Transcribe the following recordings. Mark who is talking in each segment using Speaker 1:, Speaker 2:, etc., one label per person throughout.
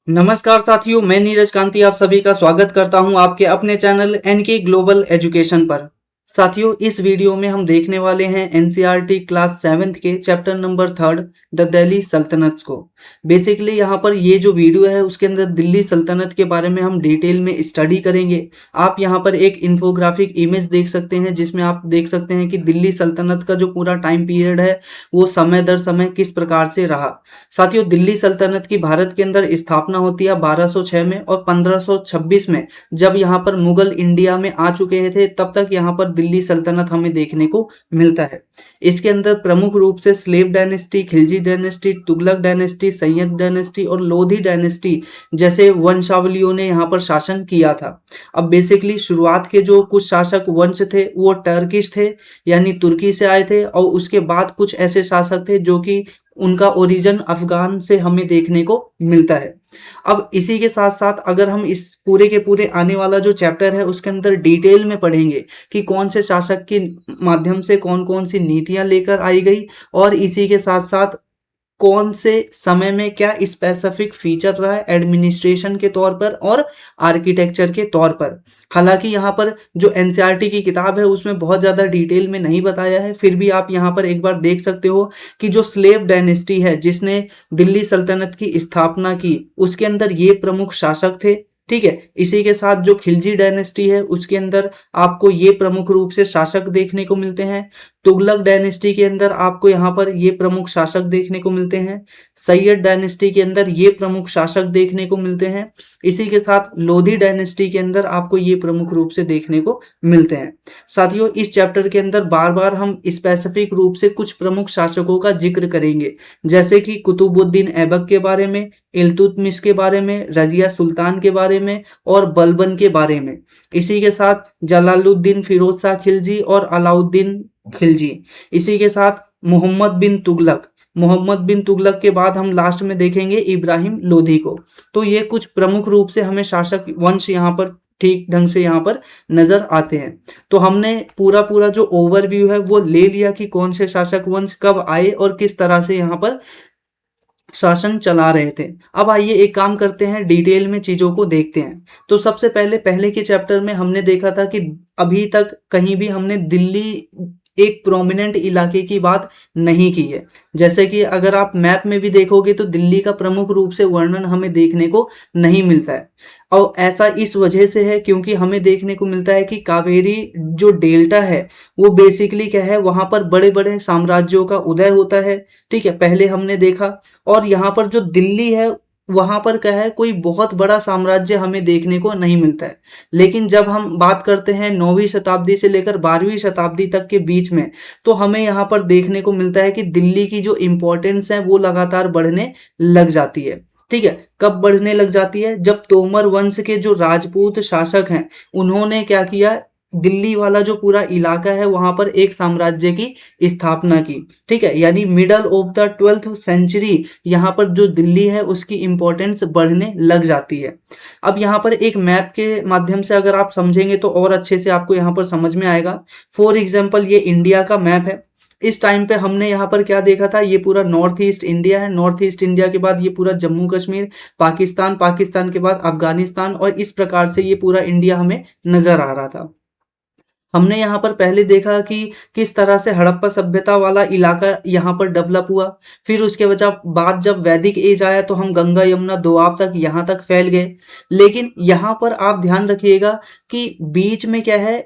Speaker 1: नमस्कार साथियों, मैं नीरज कांति आप सभी का स्वागत करता हूं आपके अपने चैनल एनके ग्लोबल एजुकेशन पर। साथियों, इस वीडियो में हम देखने वाले हैं एनसीईआरटी क्लास 7th के चैप्टर नंबर 3 द दिल्ली सल्तनत को। बेसिकली यहाँ पर ये जो वीडियो है उसके अंदर दिल्ली सल्तनत के बारे में हम डिटेल में स्टडी करेंगे। आप यहाँ पर एक इंफोग्राफिक इमेज देख सकते हैं जिसमें आप देख सकते हैं कि दिल्ली सल्तनत का जो पूरा टाइम पीरियड है वो समय दर समय किस प्रकार से रहा। साथियों, दिल्ली सल्तनत की भारत के अंदर स्थापना होती है 1206 में और 1526 में जब यहाँ पर मुगल इंडिया में आ चुके थे तब तक यहाँ पर दिल्ली सल्तनत हमें देखने को मिलता है। इसके अंदर प्रमुख रूप से slave dynasty, Khilji dynasty, Tughlaq dynasty, Syed dynasty और लोधी डायनेस्टी जैसे वंशावलियों ने यहाँ पर शासन किया था। अब बेसिकली शुरुआत के जो कुछ शासक वंश थे वो टर्किश थे, यानी तुर्की से आए थे, और उसके बाद कुछ ऐसे शासक थे जो कि उनका ओरिजिन अफगान से हमें देखने को मिलता है। अब इसी के साथ साथ अगर हम इस पूरे के पूरे आने वाला जो चैप्टर है उसके अंदर डिटेल में पढ़ेंगे कि कौन से शासक के माध्यम से कौन कौन सी नीतियां लेकर आई गई और इसी के साथ साथ कौन से समय में क्या स्पेसिफिक फीचर रहा है एडमिनिस्ट्रेशन के तौर पर और आर्किटेक्चर के तौर पर। हालांकि यहाँ पर जो एनसीईआरटी की किताब है उसमें बहुत ज़्यादा डिटेल में नहीं बताया है, फिर भी आप यहाँ पर एक बार देख सकते हो कि जो स्लेव डायनेस्टी है जिसने दिल्ली सल्तनत की स्थापना की उसके अंदर ये प्रमुख शासक थे। ठीक है, इसी के साथ जो खिलजी डायनेस्टी है उसके अंदर आपको ये प्रमुख रूप से शासक देखने को मिलते हैं। तुगलक डायनेस्टी के अंदर आपको यहाँ पर ये प्रमुख शासक देखने को मिलते हैं। सैयद डायनेस्टी के अंदर ये प्रमुख शासक देखने को मिलते हैं। इसी के साथ लोधी डायनेस्टी के अंदर आपको ये प्रमुख रूप से देखने को मिलते हैं। साथियों, इस चैप्टर के अंदर बार बार हम स्पेसिफिक रूप से कुछ प्रमुख शासकों का जिक्र करेंगे, जैसे कि कुतुबुद्दीन ऐबक के बारे में, इल्तुतमिश के बारे में, रजिया सुल्तान के बारे में और बलबन के बारे में। इसी के साथ जलालुद्दीन फिरोज शाह खिलजी और अलाउद्दीन खिलजी। इसी के साथ मोहम्मद बिन तुगलक के बाद हम लास्ट में देखेंगे इब्राहिम लोधी को। तो ये कुछ प्रमुख रूप से हमें शासक वंश यहाँ पर ठीक ढंग से यहाँ पर नजर आते हैं। तो हमने पूरा जो ओवरव्यू है वो ले लिया कि कौन से शासक वंश कब आए और किस तरह से यहाँ पर शासन चला रहे थे। अब आइए एक काम करते हैं, डिटेल में चीजों को देखते हैं। तो सबसे पहले के चैप्टर में हमने देखा था कि अभी तक कहीं भी हमने दिल्ली एक प्रोमिनेंट इलाके की बात नहीं की है। जैसे कि अगर आप मैप में भी देखोगे तो दिल्ली का प्रमुख रूप से वर्णन हमें देखने को नहीं मिलता है, और ऐसा इस वजह से है क्योंकि हमें देखने को मिलता है कि कावेरी जो डेल्टा है वो बेसिकली क्या है, वहां पर बड़े बड़े साम्राज्यों का उदय होता है। ठीक है, पहले हमने देखा, और यहाँ पर जो दिल्ली है वहां पर क्या है, कोई बहुत बड़ा साम्राज्य हमें देखने को नहीं मिलता है। लेकिन जब हम बात करते हैं 9वीं शताब्दी से लेकर 12वीं शताब्दी तक के बीच में, तो हमें यहाँ पर देखने को मिलता है कि दिल्ली की जो इम्पोर्टेंस है वो लगातार बढ़ने लग जाती है। ठीक है, कब बढ़ने लग जाती है, जब तोमर वंश के जो राजपूत शासक हैं उन्होंने क्या किया, दिल्ली वाला जो पूरा इलाका है वहां पर एक साम्राज्य की स्थापना की। ठीक है, यानी middle of the 12th century यहाँ पर जो दिल्ली है उसकी इंपॉर्टेंस बढ़ने लग जाती है। अब यहाँ पर एक मैप के माध्यम से अगर आप समझेंगे तो और अच्छे से आपको यहाँ पर समझ में आएगा। फॉर एग्जाम्पल, ये इंडिया का मैप है। इस टाइम पे हमने यहाँ पर क्या देखा था, ये पूरा नॉर्थ ईस्ट इंडिया है। नॉर्थ ईस्ट इंडिया के बाद ये पूरा जम्मू कश्मीर, पाकिस्तान, पाकिस्तान के बाद अफगानिस्तान, और इस प्रकार से ये पूरा इंडिया हमें नजर आ रहा था। हमने यहाँ पर पहले देखा कि किस तरह से हड़प्पा सभ्यता वाला इलाका यहाँ पर डेवलप हुआ। फिर उसके वजह बाद जब वैदिक एज आया तो हम गंगा यमुना दोआब तक यहाँ तक फैल गए। लेकिन यहाँ पर आप ध्यान रखिएगा कि बीच में क्या है,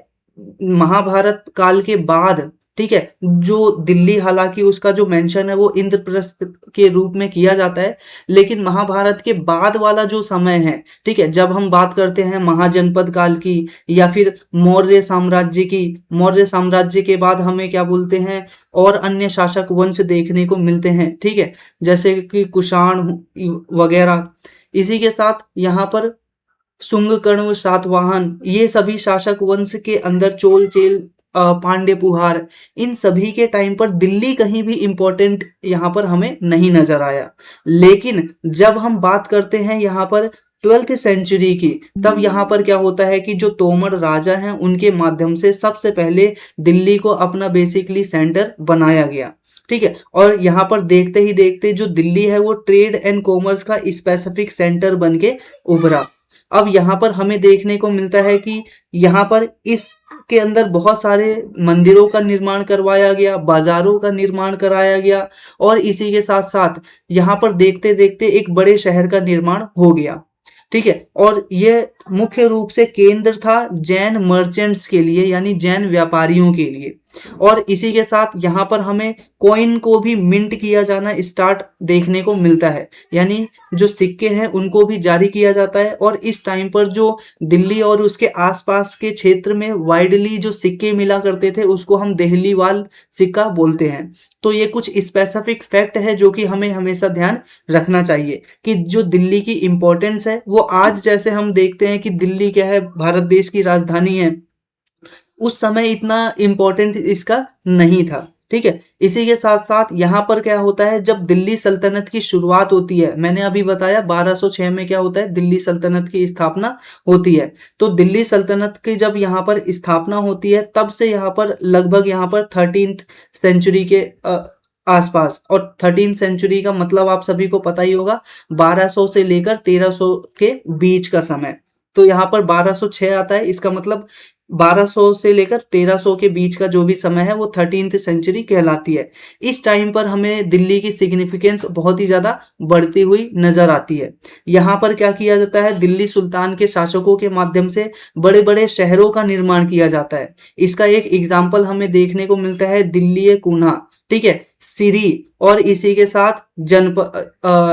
Speaker 1: महाभारत काल के बाद, ठीक है, जो दिल्ली, हालांकि उसका जो मेंशन है वो इंद्रप्रस्थ के रूप में किया जाता है, लेकिन महाभारत के बाद वाला जो समय है, ठीक है, जब हम बात करते हैं महाजनपद काल की या फिर मौर्य साम्राज्य की, मौर्य साम्राज्य के बाद हमें क्या बोलते हैं, और अन्य शासक वंश देखने को मिलते हैं। ठीक है, जैसे कि कुषाण वगैरह। इसी के साथ यहाँ पर शुंग, कण्व, सातवाहन, ये सभी शासक वंश के अंदर चोल, चेल, पांड्य, पुहार, इन सभी के टाइम पर दिल्ली कहीं भी इंपॉर्टेंट यहाँ पर हमें नहीं नजर आया। लेकिन जब हम बात करते हैं यहाँ पर 12th सेंचुरी की, तब यहाँ पर क्या होता है कि जो तोमर राजा हैं उनके माध्यम से सबसे पहले दिल्ली को अपना बेसिकली सेंटर बनाया गया। ठीक है। और यहाँ पर देखते ही देखते जो दिल्ली है वो ट्रेड एंड कॉमर्स का स्पेसिफिक सेंटर बन के उभरा। अब यहाँ पर हमें देखने को मिलता है कि यहाँ पर इस के अंदर बहुत सारे मंदिरों का निर्माण करवाया गया, बाजारों का निर्माण कराया गया, और इसी के साथ साथ यहाँ पर देखते देखते एक बड़े शहर का निर्माण हो गया। ठीक है। और ये मुख्य रूप से केंद्र था जैन मर्चेंट्स के लिए, यानी जैन व्यापारियों के लिए। और इसी के साथ यहाँ पर हमें कॉइन को भी मिंट किया जाना स्टार्ट देखने को मिलता है, यानी जो सिक्के हैं उनको भी जारी किया जाता है। और इस टाइम पर जो दिल्ली और उसके आसपास के क्षेत्र में वाइडली जो सिक्के मिला करते थे उसको हम देहलीवाल सिक्का बोलते हैं। तो ये कुछ स्पेसिफिक फैक्ट है जो कि हमें हमेशा ध्यान रखना चाहिए कि जो दिल्ली की इंपॉर्टेंस है वो आज जैसे हम देखते हैं कि दिल्ली क्या है, भारत देश की राजधानी है, उस समय इतना इम्पोर्टेंट इसका नहीं था। ठीक है। इसी के साथ साथ यहाँ पर क्या होता है, जब दिल्ली सल्तनत की शुरुआत होती है, मैंने अभी बताया 1206 में क्या होता है, दिल्ली सल्तनत की स्थापना होती है। तो दिल्ली सल्तनत की जब यहाँ पर स्थापना होती है तब से यहाँ पर लगभग यहाँ पर 13th सेंचुरी के आसपास, और 13th सेंचुरी का मतलब आप सभी को पता ही होगा, 1200 से लेकर 1300 के बीच का समय। तो यहाँ पर 1206 आता है, इसका मतलब 1200 से लेकर 1300 के बीच का जो भी समय है वो 13th सेंचुरी कहलाती है। इस टाइम पर हमें दिल्ली की सिग्निफिकेंस बहुत ही ज़्यादा बढ़ती हुई नजर आती है। यहाँ पर क्या किया जाता है, दिल्ली सुल्तान के शासकों के माध्यम से बड़े बड़े शहरों का निर्माण किया जाता है। इसका एक एग्जाम्पल हमें देखने को मिलता है दिल्ली कुन्हा, ठीक है, सिरी, और इसी के साथ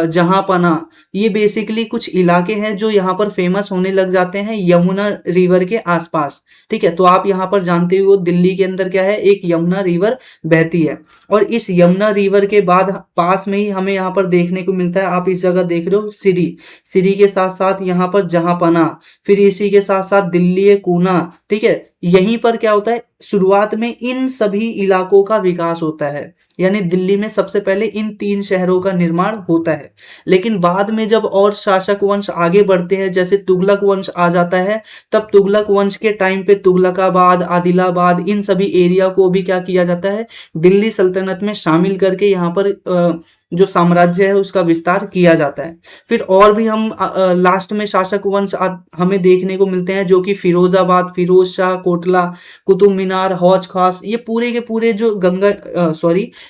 Speaker 1: जहांपना। ये बेसिकली कुछ इलाके हैं जो यहाँ पर फेमस होने लग जाते हैं यमुना रिवर के आसपास। ठीक है। तो आप यहाँ पर जानते हो दिल्ली के अंदर क्या है, एक यमुना रिवर बहती है, और इस यमुना रिवर के बाद पास में ही हमें यहाँ पर देखने को मिलता है, आप इस जगह देख रहे हो सिरी, सिरी के साथ साथ यहाँ पर जहांपना, फिर इसी के साथ साथ दिल्ली कूना। ठीक है। यहीं पर क्या होता है, शुरुआत में इन सभी इलाकों का विकास होता है, यानी दिल्ली में सबसे पहले इन 3 शहरों का निर्माण होता है। लेकिन बाद में जब और शासक वंश आगे बढ़ते हैं, जैसे तुगलक वंश आ जाता है, तब तुगलक वंश के टाइम पे तुगलकाबाद, आदिलाबाद, इन सभी एरिया को भी क्या किया जाता है, दिल्ली सल्तनत में शामिल करके यहाँ पर जो साम्राज्य है उसका विस्तार किया जाता है। फिर और भी हम लास्ट में शासक वंश हमें देखने को मिलते हैं, जो कि फिरोजाबाद, फिरोज शाह कोटला, कुतुब मीनार, हौज खास, ये पूरे के पूरे जो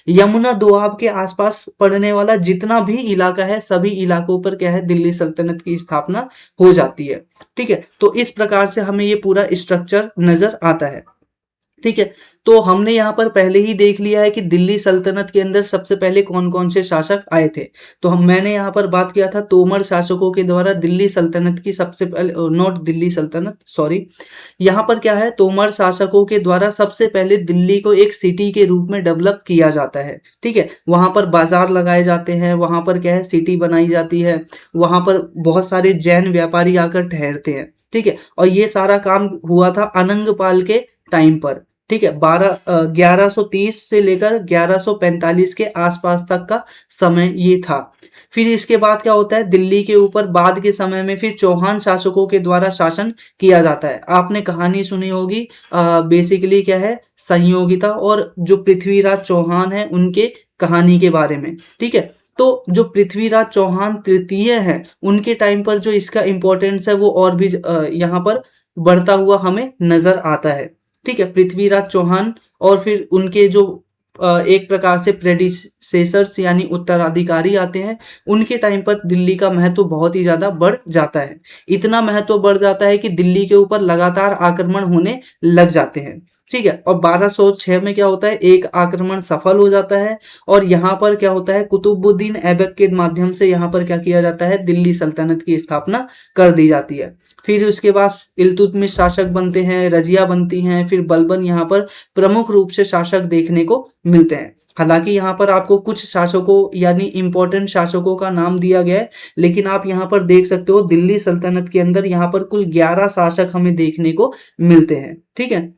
Speaker 1: यमुना दोआब के आसपास पड़ने वाला जितना भी इलाका है, सभी इलाकों पर क्या है, दिल्ली सल्तनत की स्थापना हो जाती है। ठीक है। तो इस प्रकार से हमें ये पूरा स्ट्रक्चर नजर आता है। ठीक है। तो हमने यहाँ पर पहले ही देख लिया है कि दिल्ली सल्तनत के अंदर सबसे पहले कौन कौन से शासक आए थे। तो मैंने यहाँ पर बात किया था तोमर शासकों के द्वारा दिल्ली सल्तनत की सबसे पहले, नॉट दिल्ली सल्तनत, सॉरी, यहाँ पर क्या है, तोमर शासकों के द्वारा सबसे पहले दिल्ली को एक सिटी के रूप में डेवलप किया जाता है। ठीक है। वहाँ पर बाजार लगाए जाते हैं, वहाँ पर क्या है, सिटी बनाई जाती है, वहाँ पर बहुत सारे जैन व्यापारी आकर ठहरते हैं। ठीक है। और ये सारा काम हुआ था अनंगपाल के टाइम पर। ठीक है। 1130 से लेकर 1145 के आसपास तक का समय ये था। फिर इसके बाद क्या होता है, दिल्ली के ऊपर बाद के समय में फिर चौहान शासकों के द्वारा शासन किया जाता है। आपने कहानी सुनी होगी, बेसिकली क्या है, संयोगिता और जो पृथ्वीराज चौहान है उनके कहानी के बारे में। ठीक है। तो जो पृथ्वीराज चौहान तृतीय हैं, उनके टाइम पर जो इसका इंपॉर्टेंस है वो और भी यहाँ पर बढ़ता हुआ हमें नजर आता है। ठीक है। पृथ्वीराज चौहान और फिर उनके जो एक प्रकार से प्रेडिसेसर्स यानी उत्तराधिकारी आते हैं, उनके टाइम पर दिल्ली का महत्व बहुत ही ज्यादा बढ़ जाता है। इतना महत्व बढ़ जाता है कि दिल्ली के ऊपर लगातार आक्रमण होने लग जाते हैं। ठीक है। और 1206 में क्या होता है, एक आक्रमण सफल हो जाता है, और यहाँ पर क्या होता है, कुतुबुद्दीन ऐबक के माध्यम से यहाँ पर क्या किया जाता है, दिल्ली सल्तनत की स्थापना कर दी जाती है। फिर उसके बाद इल्तुतमिश शासक बनते हैं, रजिया बनती हैं, फिर बलबन यहाँ पर प्रमुख रूप से शासक देखने को मिलते हैं। हालांकि यहाँ पर आपको कुछ शासकों यानी इंपॉर्टेंट शासकों का नाम दिया गया है, लेकिन आप यहाँ पर देख सकते हो दिल्ली सल्तनत के अंदर यहाँ पर कुल 11 शासक हमें देखने को मिलते हैं। ठीक है।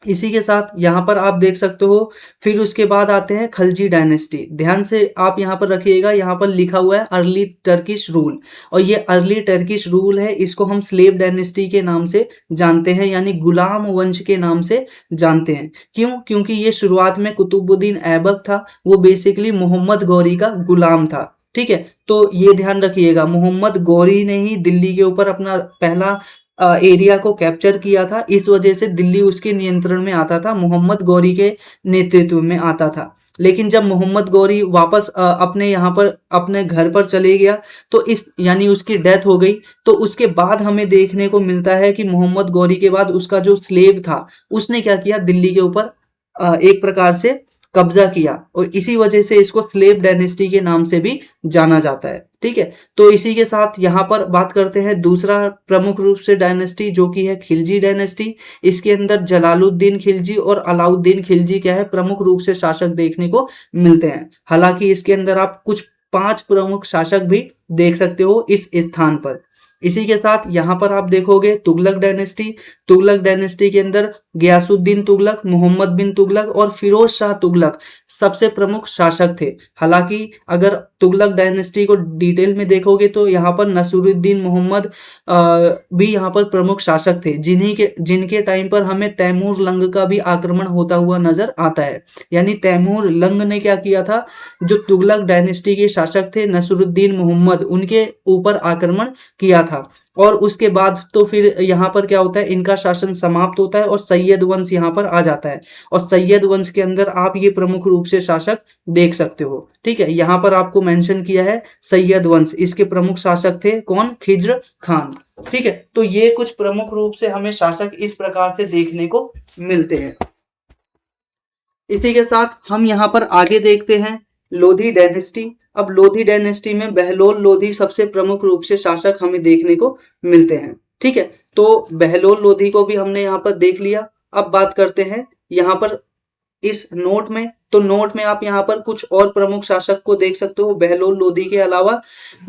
Speaker 1: इसी के साथ यहाँ पर आप देख सकते हो, फिर उसके बाद आते हैं खलजी डायनेस्टी। ध्यान से आप यहाँ पर रखिएगा, यहाँ पर लिखा हुआ है अर्ली टर्किश रूल, और ये अर्ली टर्किश रूल है, इसको हम स्लेव डायनेस्टी के नाम से जानते हैं, यानी गुलाम वंश के नाम से जानते हैं। क्यों? क्योंकि ये शुरुआत में कुतुबुद्दीन ऐबक था, वो बेसिकली मोहम्मद गौरी का गुलाम था। ठीक है, तो ये ध्यान रखिएगा, मोहम्मद गौरी ने ही दिल्ली के ऊपर अपना पहला एरिया को कैप्चर किया था, इस वजह से दिल्ली उसके नियंत्रण में आता था, मोहम्मद गौरी के नेतृत्व में आता था। लेकिन जब मोहम्मद गौरी वापस अपने यहाँ पर अपने घर पर चले गया, तो इस यानी उसकी डेथ हो गई, तो उसके बाद हमें देखने को मिलता है कि मोहम्मद गौरी के बाद उसका जो स्लेव था, उसने क्या किया, दिल्ली के ऊपर एक प्रकार से कब्जा किया, और इसी वजह से इसको स्लेव डायनेस्टी के नाम से भी जाना जाता है। ठीक है, तो इसी के साथ यहाँ पर बात करते हैं दूसरा प्रमुख रूप से डायनेस्टी, जो कि है खिलजी डायनेस्टी। इसके अंदर जलालुद्दीन खिलजी और अलाउद्दीन खिलजी क्या है, प्रमुख रूप से शासक देखने को मिलते हैं। हालांकि इसके अंदर आप कुछ 5 प्रमुख शासक भी देख सकते हो इस स्थान पर। इसी के साथ यहाँ पर आप देखोगे तुगलक डायनेस्टी। तुगलक डायनेस्टी के अंदर गयासुद्दीन तुगलक, मोहम्मद बिन तुगलक और फिरोज शाह तुगलक सबसे प्रमुख शासक थे। हालांकि अगर तुगलक डायनेस्टी को डिटेल में देखोगे तो यहाँ पर नसीरुद्दीन मोहम्मद भी यहाँ पर प्रमुख शासक थे, जिनके टाइम पर हमें तैमूर लंग का भी आक्रमण होता हुआ नजर आता है। यानी तैमूर लंग ने क्या किया था, जो तुगलक डायनेस्टी के शासक थे नसीरुद्दीन मोहम्मद, उनके ऊपर आक्रमण किया था। और उसके बाद तो फिर यहाँ पर क्या होता है, इनका शासन समाप्त होता है और सैयद वंश यहाँ पर आ जाता है, और सैयद वंश के अंदर आप ये प्रमुख रूप से शासक देख सकते हो। ठीक है, यहाँ पर आपको मेंशन किया है सैयद वंश, इसके प्रमुख शासक थे कौन, खिज्र खान। ठीक है, तो ये कुछ प्रमुख रूप से हमें शासक इस प्रकार से देखने को मिलते हैं। इसी के साथ हम यहाँ पर आगे देखते हैं लोधी डायनेस्टी। अब लोधी डायनेस्टी में बहलोल लोधी सबसे प्रमुख रूप से शासक हमें देखने को मिलते हैं। ठीक है, तो बहलोल लोधी को भी हमने यहाँ पर देख लिया। अब बात करते हैं यहाँ पर इस नोट में, तो नोट में आप यहाँ पर कुछ और प्रमुख शासक को देख सकते हो बहलोल लोधी के अलावा।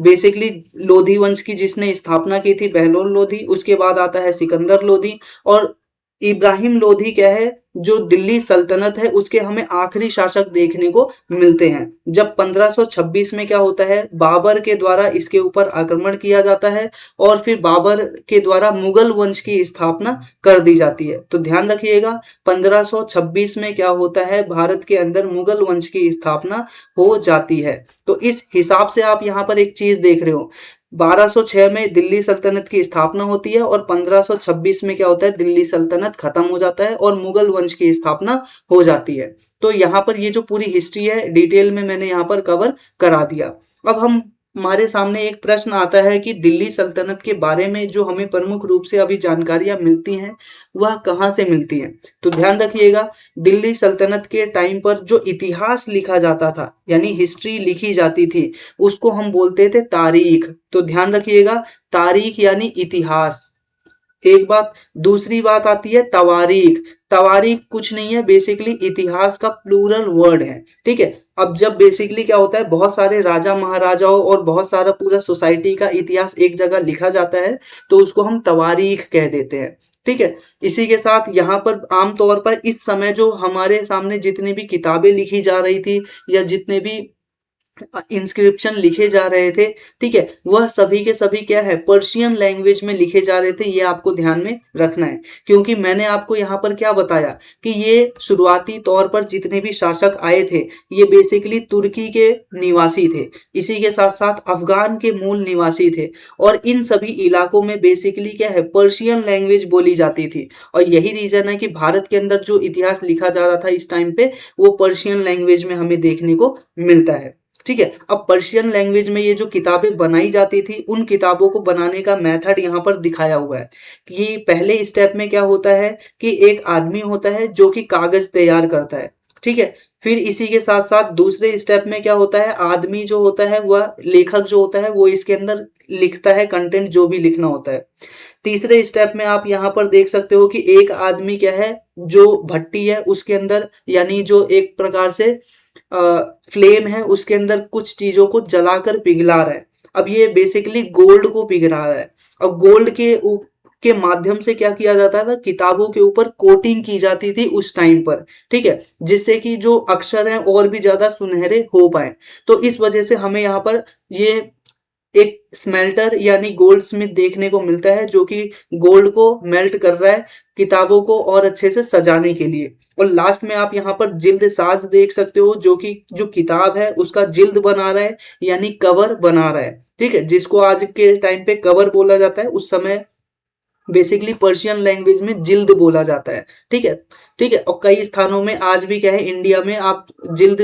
Speaker 1: बेसिकली लोधी वंश की जिसने स्थापना की थी बहलोल लोधी, उसके बाद आता है सिकंदर लोधी, और इब्राहिम लोधी क्या है, जो दिल्ली सल्तनत है उसके हमें आखिरी शासक देखने को मिलते हैं। जब 1526 में क्या होता है, बाबर के द्वारा इसके ऊपर आक्रमण किया जाता है, और फिर बाबर के द्वारा मुगल वंश की स्थापना कर दी जाती है। तो ध्यान रखिएगा 1526 में क्या होता है, भारत के अंदर मुगल वंश की स्थापना हो जाती है। तो इस हिसाब से आप यहाँ पर एक चीज देख रहे हो, 1206 में दिल्ली सल्तनत की स्थापना होती है, और 1526 में क्या होता है, दिल्ली सल्तनत खत्म हो जाता है और मुगल वंश की स्थापना हो जाती है। तो यहाँ पर ये जो पूरी हिस्ट्री है डिटेल में मैंने यहाँ पर कवर करा दिया। अब हमारे सामने एक प्रश्न आता है कि दिल्ली सल्तनत के बारे में जो हमें प्रमुख रूप से अभी जानकारियां मिलती हैं वह कहाँ से मिलती हैं। तो ध्यान रखिएगा, दिल्ली सल्तनत के टाइम पर जो इतिहास लिखा जाता था, यानी हिस्ट्री लिखी जाती थी, उसको हम बोलते थे तारीख। तो ध्यान रखिएगा, तारीख यानी इतिहास, एक बात। दूसरी बात आती है तवारीख। तवारीख कुछ नहीं है, बेसिकली इतिहास का प्लूरल वर्ड है। ठीक है, अब जब बेसिकली क्या होता है, बहुत सारे राजा महाराजाओं और बहुत सारा पूरा सोसाइटी का इतिहास एक जगह लिखा जाता है, तो उसको हम तवारीख कह देते हैं। ठीक है, इसी के साथ यहाँ पर आमतौर पर इस समय जो हमारे सामने जितनी भी किताबें लिखी जा रही थी या जितने भी इंस्क्रिप्शन लिखे जा रहे थे, ठीक है, वह सभी के सभी क्या है, पर्शियन लैंग्वेज में लिखे जा रहे थे। ये आपको ध्यान में रखना है, क्योंकि मैंने आपको यहाँ पर क्या बताया कि ये शुरुआती तौर पर जितने भी शासक आए थे ये बेसिकली तुर्की के निवासी थे, इसी के साथ साथ अफगान के मूल निवासी थे, और इन सभी इलाकों में बेसिकली क्या है, पर्शियन लैंग्वेज बोली जाती थी। और यही रीजन है कि भारत के अंदर जो इतिहास लिखा जा रहा था इस टाइम पे, वो पर्शियन लैंग्वेज में हमें देखने को मिलता है। ठीक है, अब पर्शियन लैंग्वेज में ये जो किताबें बनाई जाती थी, उन किताबों को बनाने का मेथड यहाँ पर दिखाया हुआ है कि पहले स्टेप में क्या होता है कि एक आदमी होता है जो कि कागज तैयार करता है। ठीक है, फिर इसी के साथ साथ दूसरे स्टेप में क्या होता है, आदमी जो होता है वह लेखक जो होता है वो इसके अंदर लिखता है कंटेंट जो भी लिखना होता है। तीसरे स्टेप में आप यहाँ पर देख सकते हो कि एक आदमी क्या है, जो भट्टी है उसके अंदर, यानी जो एक प्रकार से फ्लेम है उसके अंदर कुछ चीजों को जलाकर पिघला रहा है। अब ये बेसिकली गोल्ड को पिघला रहा है, और गोल्ड के के माध्यम से क्या किया जाता था, किताबों के ऊपर कोटिंग की जाती थी उस टाइम पर, ठीक है, जिससे कि जो अक्षर हैं और भी ज्यादा सुनहरे हो पाए। तो इस वजह से हमें यहाँ पर ये एक स्मेल्टर यानी गोल्ड स्मिथ देखने को मिलता है, जो कि गोल्ड को मेल्ट कर रहा है किताबों को और अच्छे से सजाने के लिए। और लास्ट में आप यहाँ पर जिल्द साज देख सकते हो, जो कि जो किताब है उसका जिल्द बना रहा है यानी कवर बना रहा है, ठीक है, जिसको आज के टाइम पे कवर बोला जाता है, उस समय बेसिकली पर्शियन लैंग्वेज में जिल्द बोला जाता है, ठीक है, ठीक है। और कई स्थानों में आज भी क्या है, इंडिया में आप जिल्द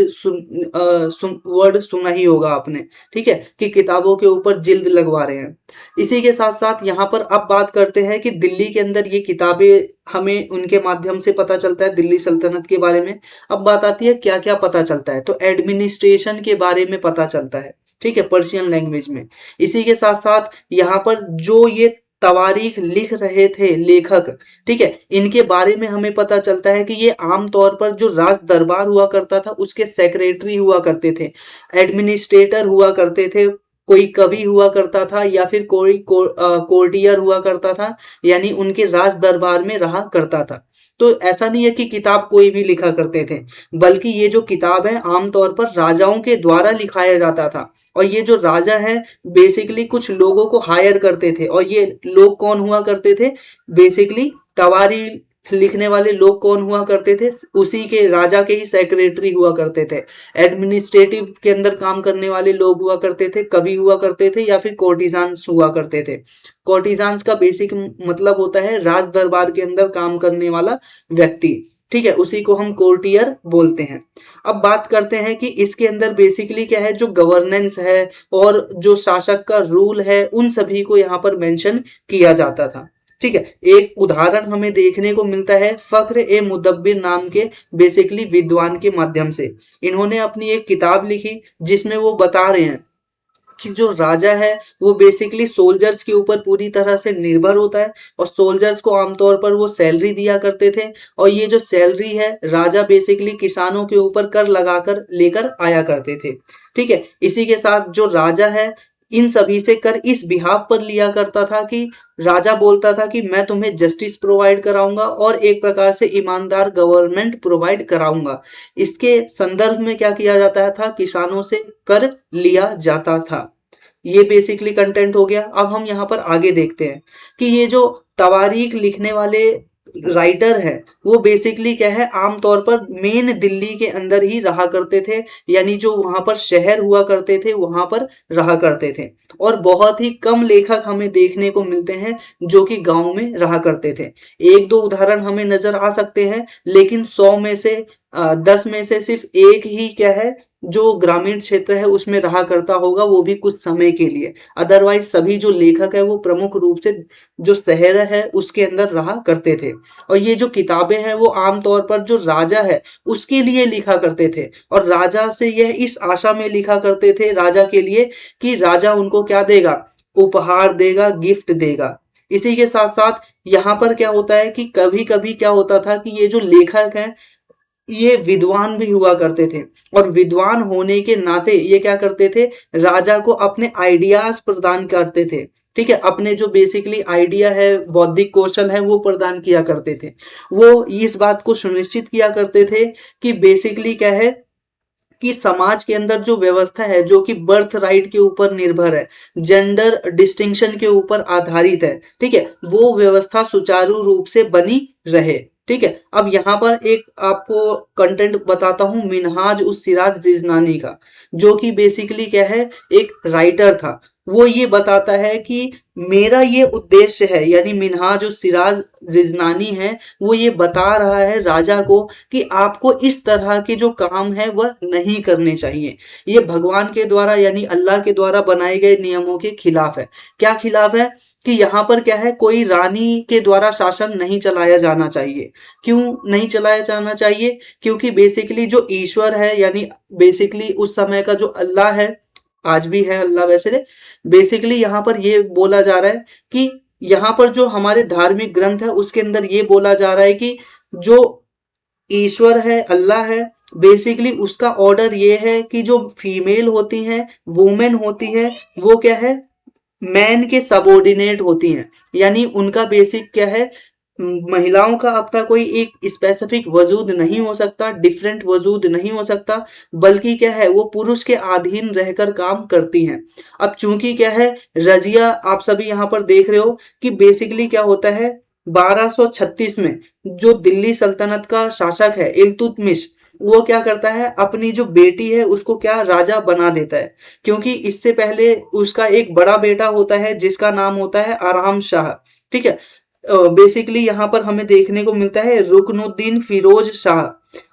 Speaker 1: वर्ड सुना ही होगा आपने, ठीक है, कि किताबों के ऊपर जिल्द लगवा रहे हैं। इसी के साथ साथ यहाँ पर अब बात करते हैं कि दिल्ली के अंदर ये किताबें हमें उनके माध्यम से पता चलता है दिल्ली सल्तनत के बारे में। अब बात आती है क्या क्या पता चलता है, तो एडमिनिस्ट्रेशन के बारे में पता चलता है, ठीक है, पर्शियन लैंग्वेज में। इसी के साथ साथ यहाँ पर जो ये तवारीख लिख रहे थे लेखक, ठीक है, इनके बारे में हमें पता चलता है कि ये आमतौर पर जो राज दरबार हुआ करता था उसके सेक्रेटरी हुआ करते थे, एडमिनिस्ट्रेटर हुआ करते थे, कोई कवि हुआ करता था या फिर कोई कोर्टियर हुआ करता था, यानी उनके राज दरबार में रहा करता था। तो ऐसा नहीं है कि किताब कोई भी लिखा करते थे, बल्कि ये जो किताब है आमतौर पर राजाओं के द्वारा लिखाया जाता था। और ये जो राजा है बेसिकली कुछ लोगों को हायर करते थे, और ये लोग कौन हुआ करते थे, बेसिकली तवारी लिखने वाले लोग कौन हुआ करते थे, उसी के राजा के ही सेक्रेटरी हुआ करते थे। एडमिनिस्ट्रेटिव के अंदर काम करने वाले लोग हुआ करते थे, कवि हुआ करते थे, या फिर कोर्टिजान्स हुआ करते थे। कोर्टिजान्स का बेसिक मतलब होता है राज दरबार के अंदर काम करने वाला व्यक्ति, ठीक है, उसी को हम कोर्टियर बोलते हैं। अब बात करते हैं कि इसके अंदर बेसिकली क्या है, जो गवर्नेंस है और जो शासक का रूल है उन सभी को यहाँ पर मेंशन किया जाता था, ठीक है। एक उदाहरण हमें देखने को मिलता है फख्र ए मुदब्बिर नाम के बेसिकली विद्वान के माध्यम से। इन्होंने अपनी एक किताब लिखी जिसमें वो बता रहे हैं कि जो राजा है वो बेसिकली सोल्जर्स के ऊपर पूरी तरह से निर्भर होता है, और सोल्जर्स को आमतौर पर वो सैलरी दिया करते थे, और ये जो सैलरी है राजा बेसिकली किसानों के ऊपर कर लगाकर लेकर आया करते थे, ठीक है। इसी के साथ जो राजा है इन सभी से कर इस बिहाफ पर लिया करता था कि राजा बोलता था कि मैं तुम्हें जस्टिस प्रोवाइड कराऊंगा और एक प्रकार से ईमानदार गवर्नमेंट प्रोवाइड कराऊंगा। इसके संदर्भ में क्या किया जाता था, किसानों से कर लिया जाता था। ये बेसिकली कंटेंट हो गया। अब हम यहाँ पर आगे देखते हैं कि ये जो तवारीख लिखने वाले राइटर है वो बेसिकली क्या है, आमतौर पर मेन दिल्ली के अंदर ही रहा करते थे, यानी जो वहां पर शहर हुआ करते थे वहां पर रहा करते थे। और बहुत ही कम लेखक हमें देखने को मिलते हैं जो कि गांव में रहा करते थे। एक दो उदाहरण हमें नजर आ सकते हैं, लेकिन 100 में से 10 में से सिर्फ एक ही क्या है जो ग्रामीण क्षेत्र है उसमें रहा करता होगा, वो भी कुछ समय के लिए। अदरवाइज सभी जो लेखक है वो प्रमुख रूप से जो शहर है उसके अंदर रहा करते थे। और ये जो किताबें हैं वो आमतौर पर जो राजा है उसके लिए लिखा करते थे, और राजा से यह इस आशा में लिखा करते थे राजा के लिए कि राजा उनको क्या देगा, उपहार देगा, गिफ्ट देगा। इसी के साथ साथ यहाँ पर क्या होता है कि कभी कभी क्या होता था कि ये जो लेखक हैं ये विद्वान भी हुआ करते थे, और विद्वान होने के नाते ये क्या करते थे, राजा को अपने आइडियाज प्रदान करते थे, ठीक है, अपने जो बेसिकली आइडिया है, बौद्धिक कौशल है वो प्रदान किया करते थे। वो इस बात को सुनिश्चित किया करते थे कि बेसिकली क्या है कि समाज के अंदर जो व्यवस्था है जो कि बर्थ राइट के ऊपर निर्भर है, जेंडर डिस्टिंक्शन के ऊपर आधारित है, ठीक है, वो व्यवस्था सुचारू रूप से बनी रहे, ठीक है। अब यहाँ पर एक आपको कंटेंट बताता हूँ मिनहाज उस सिराज जिजनानी का, जो कि बेसिकली क्या है, एक राइटर था। वो ये बताता है कि मेरा ये उद्देश्य है, यानी मिनहाज उस सिराज जिजनानी है वो ये बता रहा है राजा को कि आपको इस तरह के जो काम है वह नहीं करने चाहिए। ये भगवान के द्वारा यानी अल्लाह के द्वारा बनाए गए नियमों के खिलाफ है। क्या खिलाफ है कि यहाँ पर क्या है, कोई रानी के द्वारा शासन नहीं चलाया जाना चाहिए। क्यों नहीं चलाया जाना चाहिए, क्योंकि बेसिकली जो ईश्वर है यानी बेसिकली उस समय का जो अल्लाह है, आज भी है अल्लाह वैसे, बेसिकली यहाँ पर ये बोला जा रहा है कि यहाँ पर जो हमारे धार्मिक ग्रंथ है उसके अंदर ये बोला जा रहा है कि जो ईश्वर है, अल्लाह है, बेसिकली उसका ऑर्डर ये है कि जो फीमेल होती हैं, वुमेन होती है, वो क्या है, मैन के सबऑर्डिनेट होती हैं, यानी उनका बेसिक क्या है, महिलाओं का अपना कोई एक स्पेसिफिक वजूद नहीं हो सकता, डिफरेंट वजूद नहीं हो सकता, बल्कि क्या है वो पुरुष के अधीन रहकर काम करती हैं। अब चूंकि क्या है, रजिया आप सभी यहाँ पर देख रहे हो कि बेसिकली क्या होता है, 1236 में जो दिल्ली सल्तनत का शासक है इल्तुतमिश, वो क्या करता है, अपनी जो बेटी है उसको क्या राजा बना देता है, क्योंकि इससे पहले उसका एक बड़ा बेटा होता है जिसका नाम होता है आराम शाह। ठीक है, बेसिकली यहाँ पर हमें देखने को मिलता है रुकनुद्दीन फिरोज शाह।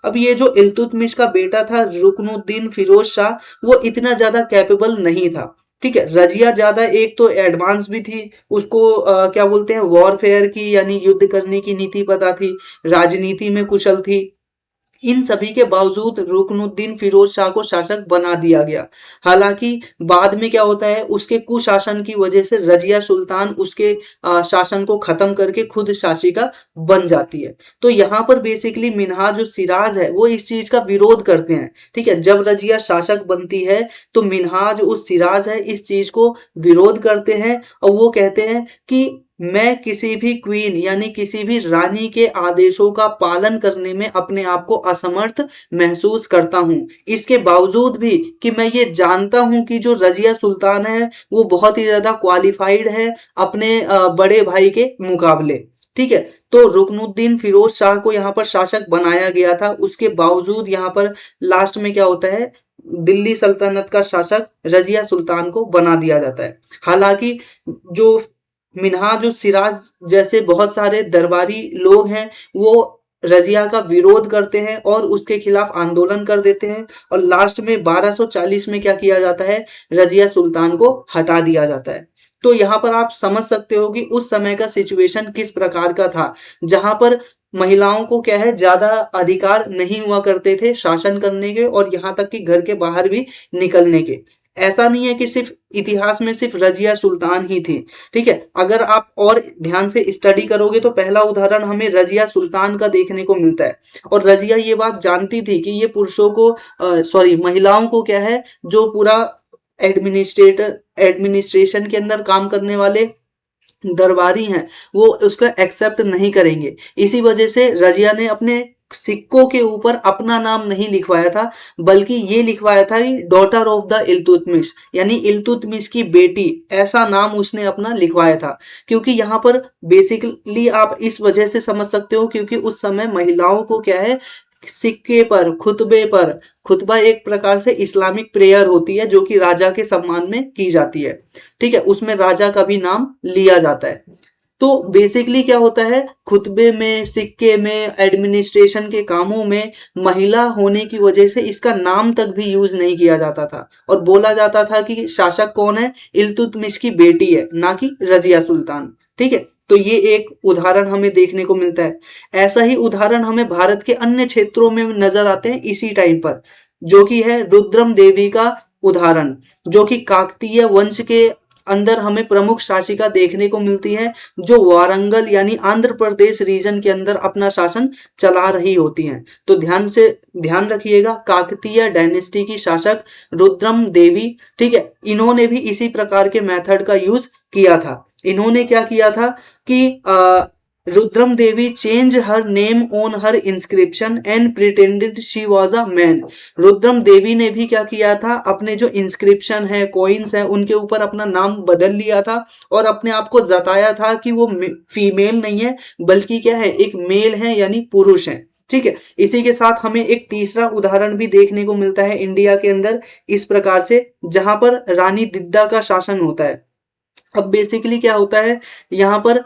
Speaker 1: अब ये जो इल्तुतमिश का बेटा था रुकनुद्दीन फिरोज शाह, वो इतना ज्यादा कैपेबल नहीं था। ठीक है, रजिया ज्यादा एक तो एडवांस भी थी, उसको क्या बोलते हैं, वॉरफेयर की यानी युद्ध करने की नीति पता थी, राजनीति में कुशल थी। इन सभी के बावजूद रुकनुद्दीन फिरोज शाह को शासक बना दिया गया। हालांकि बाद में क्या होता है, उसके कुशासन की वजह से रजिया सुल्तान उसके शासन को खत्म करके खुद शासिका बन जाती है। तो यहाँ पर बेसिकली मिन्हाज जो सिराज है वो इस चीज का विरोध करते हैं। ठीक है, जब रजिया शासक बनती है तो मिन्हाज उस सिराज है इस चीज को विरोध करते हैं, और वो कहते हैं कि मैं किसी भी क्वीन यानी किसी भी रानी के आदेशों का पालन करने में अपने आप को असमर्थ महसूस करता हूं। इसके बावजूद भी कि मैं ये जानता हूं कि जो रजिया सुल्तान है वो बहुत ही ज्यादा क्वालिफाइड है अपने बड़े भाई के मुकाबले। ठीक है, तो रुकनुद्दीन फिरोज शाह को यहाँ पर शासक बनाया गया था, उसके बावजूद यहाँ पर लास्ट में क्या होता है, दिल्ली सल्तनत का शासक रजिया सुल्तान को बना दिया जाता है। हालांकि जो मिन्हाज सिराज जैसे बहुत सारे दरबारी लोग हैं वो रजिया का विरोध करते हैं और उसके खिलाफ आंदोलन कर देते हैं, और लास्ट में 1240 में क्या किया जाता है, रजिया सुल्तान को हटा दिया जाता है। तो यहाँ पर आप समझ सकते हो कि उस समय का सिचुएशन किस प्रकार का था, जहां पर महिलाओं को क्या है ज्यादा अधिकार नहीं हुआ करते थे शासन करने के, और यहाँ तक कि घर के बाहर भी निकलने के। ऐसा नहीं है कि सिर्फ इतिहास में सिर्फ रजिया सुल्तान ही थी। ठीक है, अगर आप और ध्यान से स्टडी करोगे तो पहला उदाहरण हमें रजिया सुल्तान का देखने को मिलता है, और रजिया ये बात जानती थी कि ये पुरुषों को महिलाओं को क्या है, जो पूरा एडमिनिस्ट्रेशन के अंदर काम करने वाले दरबारी हैं वो उसका एक्सेप्ट नहीं करेंगे। इसी वजह से रजिया ने अपने सिक्कों के ऊपर अपना नाम नहीं लिखवाया था, बल्कि ये लिखवाया था कि डॉटर ऑफ द इल्तुतमिश, यानी इल्तुतमिश की बेटी, ऐसा नाम उसने अपना लिखवाया था। क्योंकि यहाँ पर बेसिकली आप इस वजह से समझ सकते हो क्योंकि उस समय महिलाओं को क्या है, सिक्के पर, खुतबे पर, खुतबा एक प्रकार से इस्लामिक प्रेयर होती है जो कि राजा के सम्मान में की जाती है। ठीक है, उसमें राजा का भी नाम लिया जाता है। तो बेसिकली क्या होता है, खुतबे में, सिक्के में, एडमिनिस्ट्रेशन के कामों में महिला होने की वजह से इसका नाम तक भी यूज नहीं किया जाता था, और बोला जाता था कि शासक कौन है, इल्तुतमिश की बेटी है, ना कि रजिया सुल्तान। ठीक है, तो ये एक उदाहरण हमें देखने को मिलता है। ऐसा ही उदाहरण हमें भारत के अन्य क्षेत्रों में नजर आते हैं इसी टाइम पर, जो कि है रुद्रम देवी का उदाहरण, जो कि काकतीय वंश के अंदर हमें प्रमुख शासिका देखने को मिलती है, जो वारंगल यानी आंध्र प्रदेश रीजन के अंदर अपना शासन चला रही होती हैं। तो ध्यान रखिएगा, काकतीय डायनेस्टी की शासक रुद्रम देवी। ठीक है, इन्होंने भी इसी प्रकार के मेथड का यूज किया था। इन्होंने क्या किया था कि Rudrama Devi change her name on her inscription and pretended she was a man. Rudrama Devi ने भी क्या किया था, अपने जो इंस्क्रिप्शन है, कॉइन्स है, उनके ऊपर अपना नाम बदल लिया था और अपने आप को जताया था कि वो फीमेल नहीं है बल्कि क्या है, एक मेल है यानी पुरुष है। ठीक है, इसी के साथ हमें एक तीसरा उदाहरण भी देखने को मिलता है इंडिया के अंदर इस प्रकार से, जहां पर रानी दिद्दा का शासन होता है। अब बेसिकली क्या होता है, यहाँ पर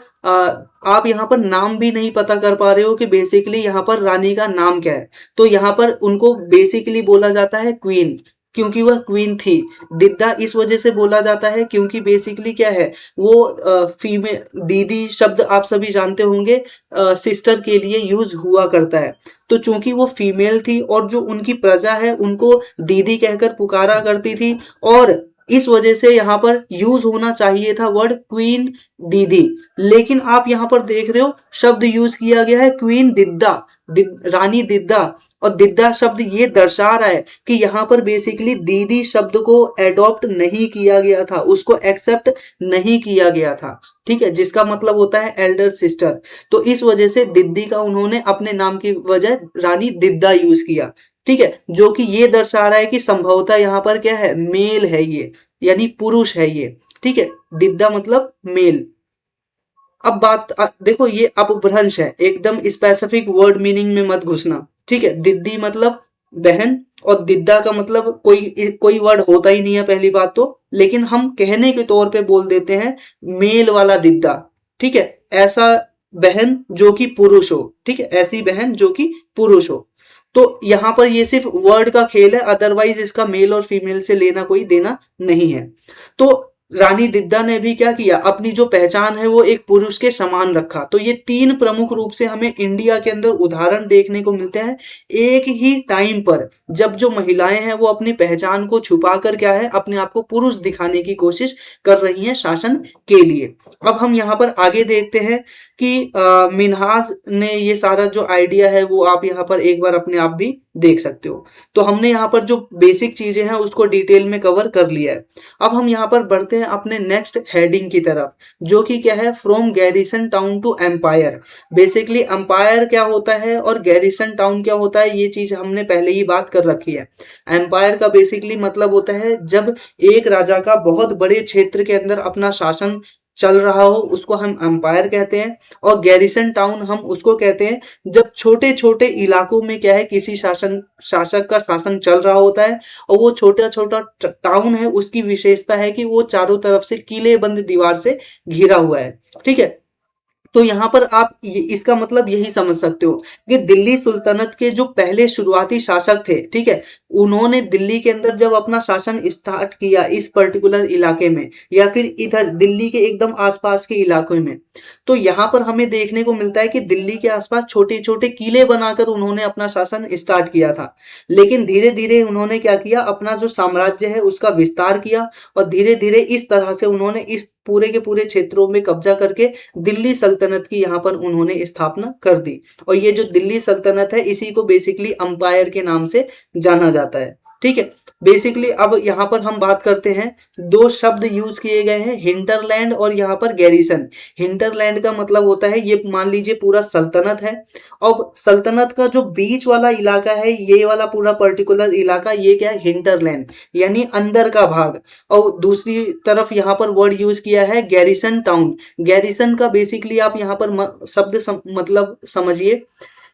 Speaker 1: आप यहाँ पर नाम भी नहीं पता कर पा रहे हो कि बेसिकली यहाँ पर रानी का नाम क्या है, तो यहाँ पर उनको बेसिकली बोला जाता है क्वीन, क्योंकि वह क्वीन थी। दिद्दा इस वजह से बोला जाता है क्योंकि बेसिकली क्या है, वो फीमेल, दीदी शब्द आप सभी जानते होंगे सिस्टर के लिए यूज हुआ करता है। तो चूंकि वो फीमेल थी और जो उनकी प्रजा है उनको दीदी कहकर पुकारा करती थी, और इस वजह से यहाँ पर यूज होना चाहिए था वर्ड क्वीन दीदी, लेकिन आप यहाँ पर देख रहे हो शब्द यूज किया गया है क्वीन दिद्दा। रानी दिद्दा, और दिद्दा शब्द ये दर्शा रहा है कि यहाँ पर बेसिकली दीदी शब्द को एडॉप्ट नहीं किया गया था, उसको एक्सेप्ट नहीं किया गया था, ठीक है, जिसका मतलब होता है एल्डर सिस्टर। तो इस वजह से दिद्दी का उन्होंने अपने नाम की वजह रानी दिद्दा यूज किया, ठीक है, जो कि ये दर्शा रहा है कि संभवतः यहाँ पर क्या है, मेल है ये, यानी पुरुष है ये, ठीक है, दिद्दा मतलब मेल। अब बात देखो, ये अपभ्रंश है, एकदम स्पेसिफिक वर्ड मीनिंग में मत घुसना, ठीक है। दिद्दी मतलब बहन, और दिद्दा का मतलब कोई वर्ड होता ही नहीं है पहली बात तो, लेकिन हम कहने के तौर पे बोल देते हैं मेल वाला दिद्दा, ठीक है, ऐसा बहन जो कि पुरुष हो, ठीक है, ऐसी बहन जो कि पुरुष हो। तो यहाँ पर ये सिर्फ वर्ड का खेल है, अदरवाइज इसका मेल और फीमेल से लेना कोई देना नहीं है। तो रानी दिद्दा ने भी क्या किया, अपनी जो पहचान है वो एक पुरुष के समान रखा। तो ये तीन प्रमुख रूप से हमें इंडिया के अंदर उदाहरण देखने को मिलते हैं, एक ही टाइम पर जब जो महिलाएं हैं वो अपनी पहचान को छुपाकर क्या है, अपने आप को पुरुष दिखाने की कोशिश कर रही हैं शासन के लिए। अब हम यहाँ पर आगे देखते हैं कि मिन्हाज ने ये सारा जो आइडिया है वो आप यहाँ पर एक बार अपने आप भी देख सकते हो। तो हमने यहाँ पर जो बेसिक चीजें हैं उसको डिटेल में कवर कर लिया है। अब हम यहाँ पर बढ़ते हैं अपने नेक्स्ट हेडिंग की तरफ, जो कि क्या है, from garrison town to empire. Basically empire क्या होता है और गैरिसन टाउन क्या होता है, ये चीज हमने पहले ही बात कर रखी है। एम्पायर का बेसिकली मतलब होता है जब एक राजा का बहुत बड़े क्षेत्र के अंदर अपना शासन चल रहा हो, उसको हम एम्पायर कहते हैं। और गैरिसन टाउन हम उसको कहते हैं जब छोटे छोटे इलाकों में क्या है, किसी शासक का शासन चल रहा होता है, और वो छोटा छोटा टाउन है, उसकी विशेषता है कि वो चारों तरफ से किलेबंद दीवार से घिरा हुआ है, ठीक है। तो यहाँ पर आप इसका मतलब यही समझ सकते हो कि दिल्ली सुल्तनत के जो पहले शुरुआती शासक थे, ठीक है, उन्होंने दिल्ली के अंदर जब अपना शासन स्टार्ट किया इस पर्टिकुलर इलाके में, या फिर इधर दिल्ली के एकदम आसपास के इलाकों में, तो यहाँ पर हमें देखने को मिलता है कि दिल्ली के आसपास छोटे छोटे किले बनाकर उन्होंने अपना शासन स्टार्ट किया था। लेकिन धीरे धीरे उन्होंने क्या किया, अपना जो साम्राज्य है उसका विस्तार किया, और धीरे धीरे इस तरह से उन्होंने इस पूरे के पूरे क्षेत्रों में कब्जा करके दिल्ली सल्तनत की यहाँ पर उन्होंने स्थापना कर दी। और ये जो दिल्ली सल्तनत है इसी को बेसिकली अंपायर के नाम से जाना जाता है, ठीक है। बेसिकली अब यहाँ पर हम बात करते हैं, दो शब्द यूज किए गए हैं, हिंटरलैंड और यहाँ पर गैरिसन। हिंटरलैंड का मतलब होता है, ये मान लीजिए पूरा सल्तनत है, और सल्तनत का जो बीच वाला इलाका है, ये वाला पूरा पर्टिकुलर इलाका, ये क्या है, हिंटरलैंड, यानी अंदर का भाग। और दूसरी तरफ यहाँ पर वर्ड यूज किया है गैरिसन टाउन। गैरिसन का बेसिकली आप यहाँ पर शब्द मतलब समझिए,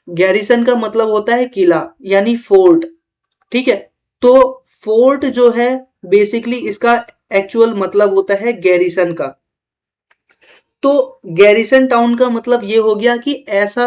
Speaker 1: गैरिसन का मतलब होता है किला यानी फोर्ट, ठीक है। तो फोर्ट जो है बेसिकली इसका एक्चुअल मतलब होता है गैरिसन का। तो गैरिसन टाउन का मतलब ये हो गया कि ऐसा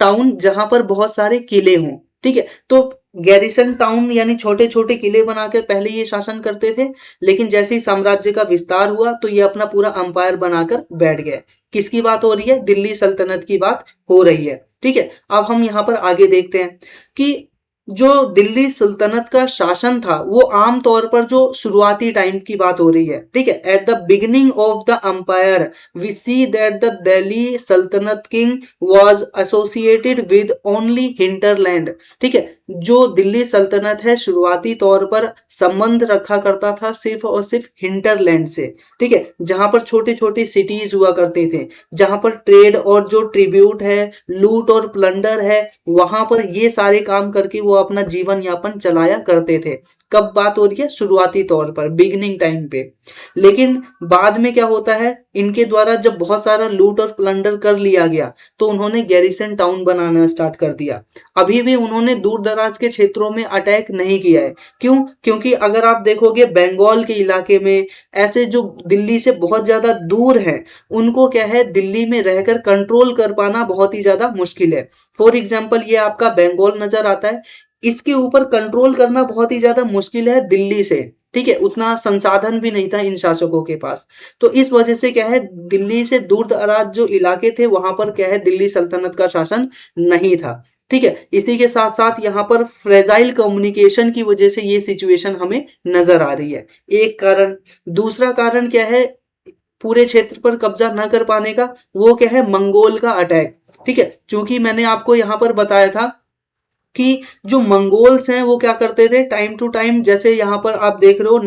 Speaker 1: टाउन जहां पर बहुत सारे किले हों, ठीक है। तो गैरिसन टाउन यानी छोटे छोटे किले बनाकर पहले ये शासन करते थे, लेकिन जैसे ही साम्राज्य का विस्तार हुआ तो ये अपना पूरा अंपायर बनाकर बैठ गए। किसकी बात हो रही है, दिल्ली सल्तनत की बात हो रही है, ठीक है। अब हम यहाँ पर आगे देखते हैं कि जो दिल्ली सुल्तनत का शासन था वो आमतौर पर जो शुरुआती टाइम की बात हो रही है, ठीक है, at the beginning of the empire we see that the Delhi Sultanate king was associated with only hinterland, ठीक है। जो दिल्ली सल्तनत है शुरुआती तौर पर संबंध रखा करता था सिर्फ और सिर्फ हिंटरलैंड से, ठीक है, जहां पर छोटे छोटे सिटीज हुआ करते थे, जहां पर ट्रेड और जो ट्रिब्यूट है, लूट और प्लंडर है, वहां पर ये सारे काम करके वो अपना जीवन यापन चलाया करते थे। कब बात हो रही है, शुरुआती तौर पर, बिगिनिंग टाइम पे। लेकिन बाद में क्या होता है, इनके द्वारा जब बहुत सारा लूट और प्लंडर कर लिया गया तो उन्होंने गैरिसन टाउन बनाना स्टार्ट कर दिया। अभी भी उन्होंने दूर दराज के क्षेत्रों में अटैक नहीं किया है। क्यों? क्योंकि अगर आप देखोगे बंगाल के इलाके में, ऐसे जो दिल्ली से बहुत ज्यादा दूर हैं, उनको क्या है, दिल्ली में रहकर कंट्रोल कर पाना बहुत ही ज्यादा मुश्किल है। फॉर एग्जाम्पल ये आपका बंगाल नजर आता है, इसके ऊपर कंट्रोल करना बहुत ही ज्यादा मुश्किल है दिल्ली से, ठीक है, उतना संसाधन भी नहीं था इन शासकों के पास। तो इस वजह से क्या है, दिल्ली से दूर दराज जो इलाके थे वहां पर क्या है, दिल्ली सल्तनत का शासन नहीं था, ठीक है। इसी के साथ साथ यहाँ पर फ्रेजाइल कम्युनिकेशन की वजह से ये सिचुएशन हमें नजर आ रही है, एक कारण। दूसरा कारण क्या है, पूरे क्षेत्र पर कब्जा न कर पाने का, वो क्या है, मंगोल का अटैक। ठीक है, क्योंकि मैंने आपको यहाँ पर बताया था कि जो मंगोल्स हैं वो क्या करते थे टाइम टू टाइम, जैसे यहाँ पर आप देख रहे हो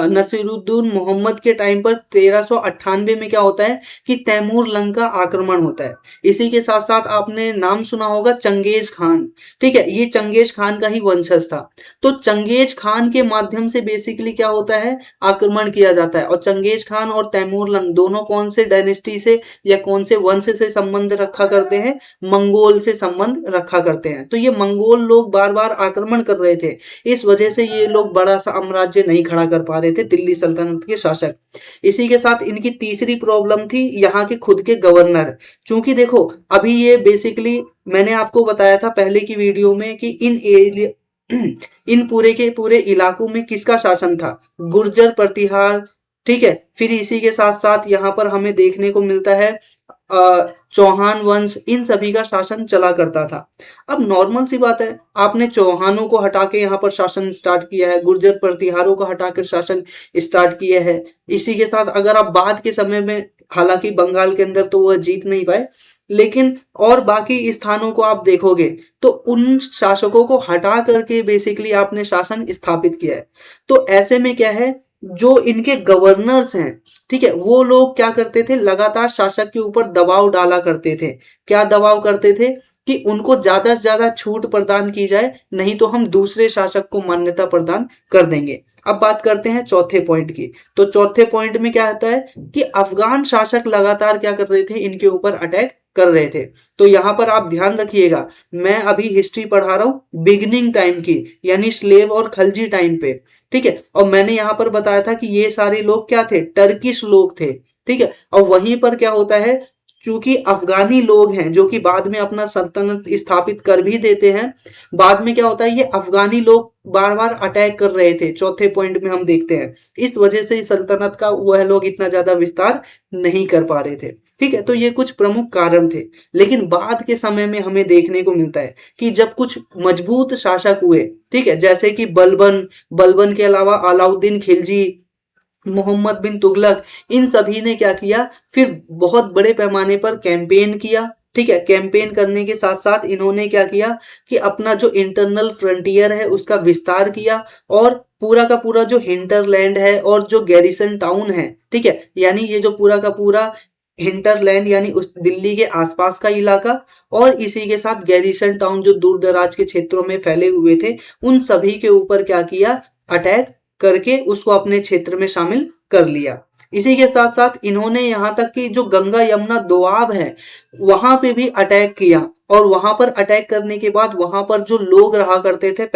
Speaker 1: नसीरुद्दीन मोहम्मद के टाइम पर 1398 में क्या होता है कि तैमूर लंग का आक्रमण होता है। इसी के साथ साथ आपने नाम सुना होगा चंगेज खान। ठीक है, ये चंगेज खान का ही वंशज था। तो चंगेज खान के माध्यम से बेसिकली क्या होता है, आक्रमण किया जाता है। और चंगेज खान और तैमूर लंग दोनों कौन से डायनेस्टी से या कौन से वंश से संबंध रखा करते हैं, मंगोल से संबंध रखा करते हैं। तो ये मंगोल लोग बार बार आक्रमण कर रहे थे, इस वजह से ये लोग बड़ा साम्राज्य नहीं खड़ा कर पा रहे थे, दिल्ली सल्तनत के शासक। इसी के साथ इनकी तीसरी प्रॉब्लम थी यहाँ के खुद के गवर्नर। क्योंकि देखो अभी ये बेसिकली मैंने आपको बताया था पहले की वीडियो में कि इन एरिया इन पूरे के पूरे इलाकों में किसका शासन था, गुर्जर प्रतिहार। ठीक है, फिर इसी के साथ साथ यहाँ पर हमें देखने को मिलता है चौहान वंश, इन सभी का शासन चला करता था। अब नॉर्मल सी बात है, आपने चौहानों को हटा के यहाँ पर शासन स्टार्ट किया है, गुर्जर प्रतिहारों को हटाकर शासन स्टार्ट किया है। इसी के साथ अगर आप बाद के समय में, हालांकि बंगाल के अंदर तो वह जीत नहीं पाए, लेकिन और बाकी स्थानों को आप देखोगे तो उन शासकों को हटा करके बेसिकली आपने शासन स्थापित किया है। तो ऐसे में क्या है, जो इनके गवर्नर्स हैं, ठीक है, वो लोग क्या करते थे, लगातार शासक के ऊपर दबाव डाला करते थे। क्या दबाव करते थे कि उनको ज्यादा से ज्यादा छूट प्रदान की जाए, नहीं तो हम दूसरे शासक को मान्यता प्रदान कर देंगे। अब बात करते हैं चौथे पॉइंट की। तो चौथे पॉइंट में क्या होता है कि अफगान शासक लगातार क्या कर रहे थे, इनके ऊपर अटैक कर रहे थे। तो यहां पर आप ध्यान रखिएगा, मैं अभी हिस्ट्री पढ़ा रहा हूं बिगिनिंग टाइम की, यानी स्लेव और खलजी टाइम पे। ठीक है, और मैंने यहां पर बताया था कि ये सारे लोग क्या थे, टर्किश लोग थे। ठीक है, और वहीं पर क्या होता है, चूंकि अफगानी लोग हैं जो कि बाद में अपना सल्तनत स्थापित कर भी देते हैं, बाद में क्या होता है, ये अफगानी लोग बार बार अटैक कर रहे थे। चौथे पॉइंट में हम देखते हैं इस वजह से सल्तनत का वह लोग इतना ज्यादा विस्तार नहीं कर पा रहे थे। ठीक है, तो ये कुछ प्रमुख कारण थे। लेकिन बाद के समय में हमें देखने को मिलता है कि जब कुछ मजबूत शासक हुए, ठीक है, जैसे कि बलबन के अलावा अलाउद्दीन खिलजी, मोहम्मद बिन तुगलक, इन सभी ने क्या किया, फिर बहुत बड़े पैमाने पर कैंपेन किया। ठीक है, कैंपेन करने के साथ साथ इन्होंने क्या किया कि अपना जो इंटरनल फ्रंटियर है उसका विस्तार किया, और पूरा का पूरा जो हिंटरलैंड है और जो गैरिसन टाउन है, ठीक है, यानी ये जो पूरा का पूरा हिंटरलैंड यानी उस दिल्ली के आसपास का इलाका, और इसी के साथ गैरिसन टाउन जो दूर दराज के क्षेत्रों में फैले हुए थे, उन सभी के ऊपर क्या किया, अटैक करके उसको अपने क्षेत्र में शामिल कर लिया। इसी के साथ साथ इन्होंने यहाँ तक कि जो गंगा यमुना दोआब है वहां पे भी अटैक किया, और वहां पर अटैक करने के बाद वहां पर जो लोग रहा करते थे,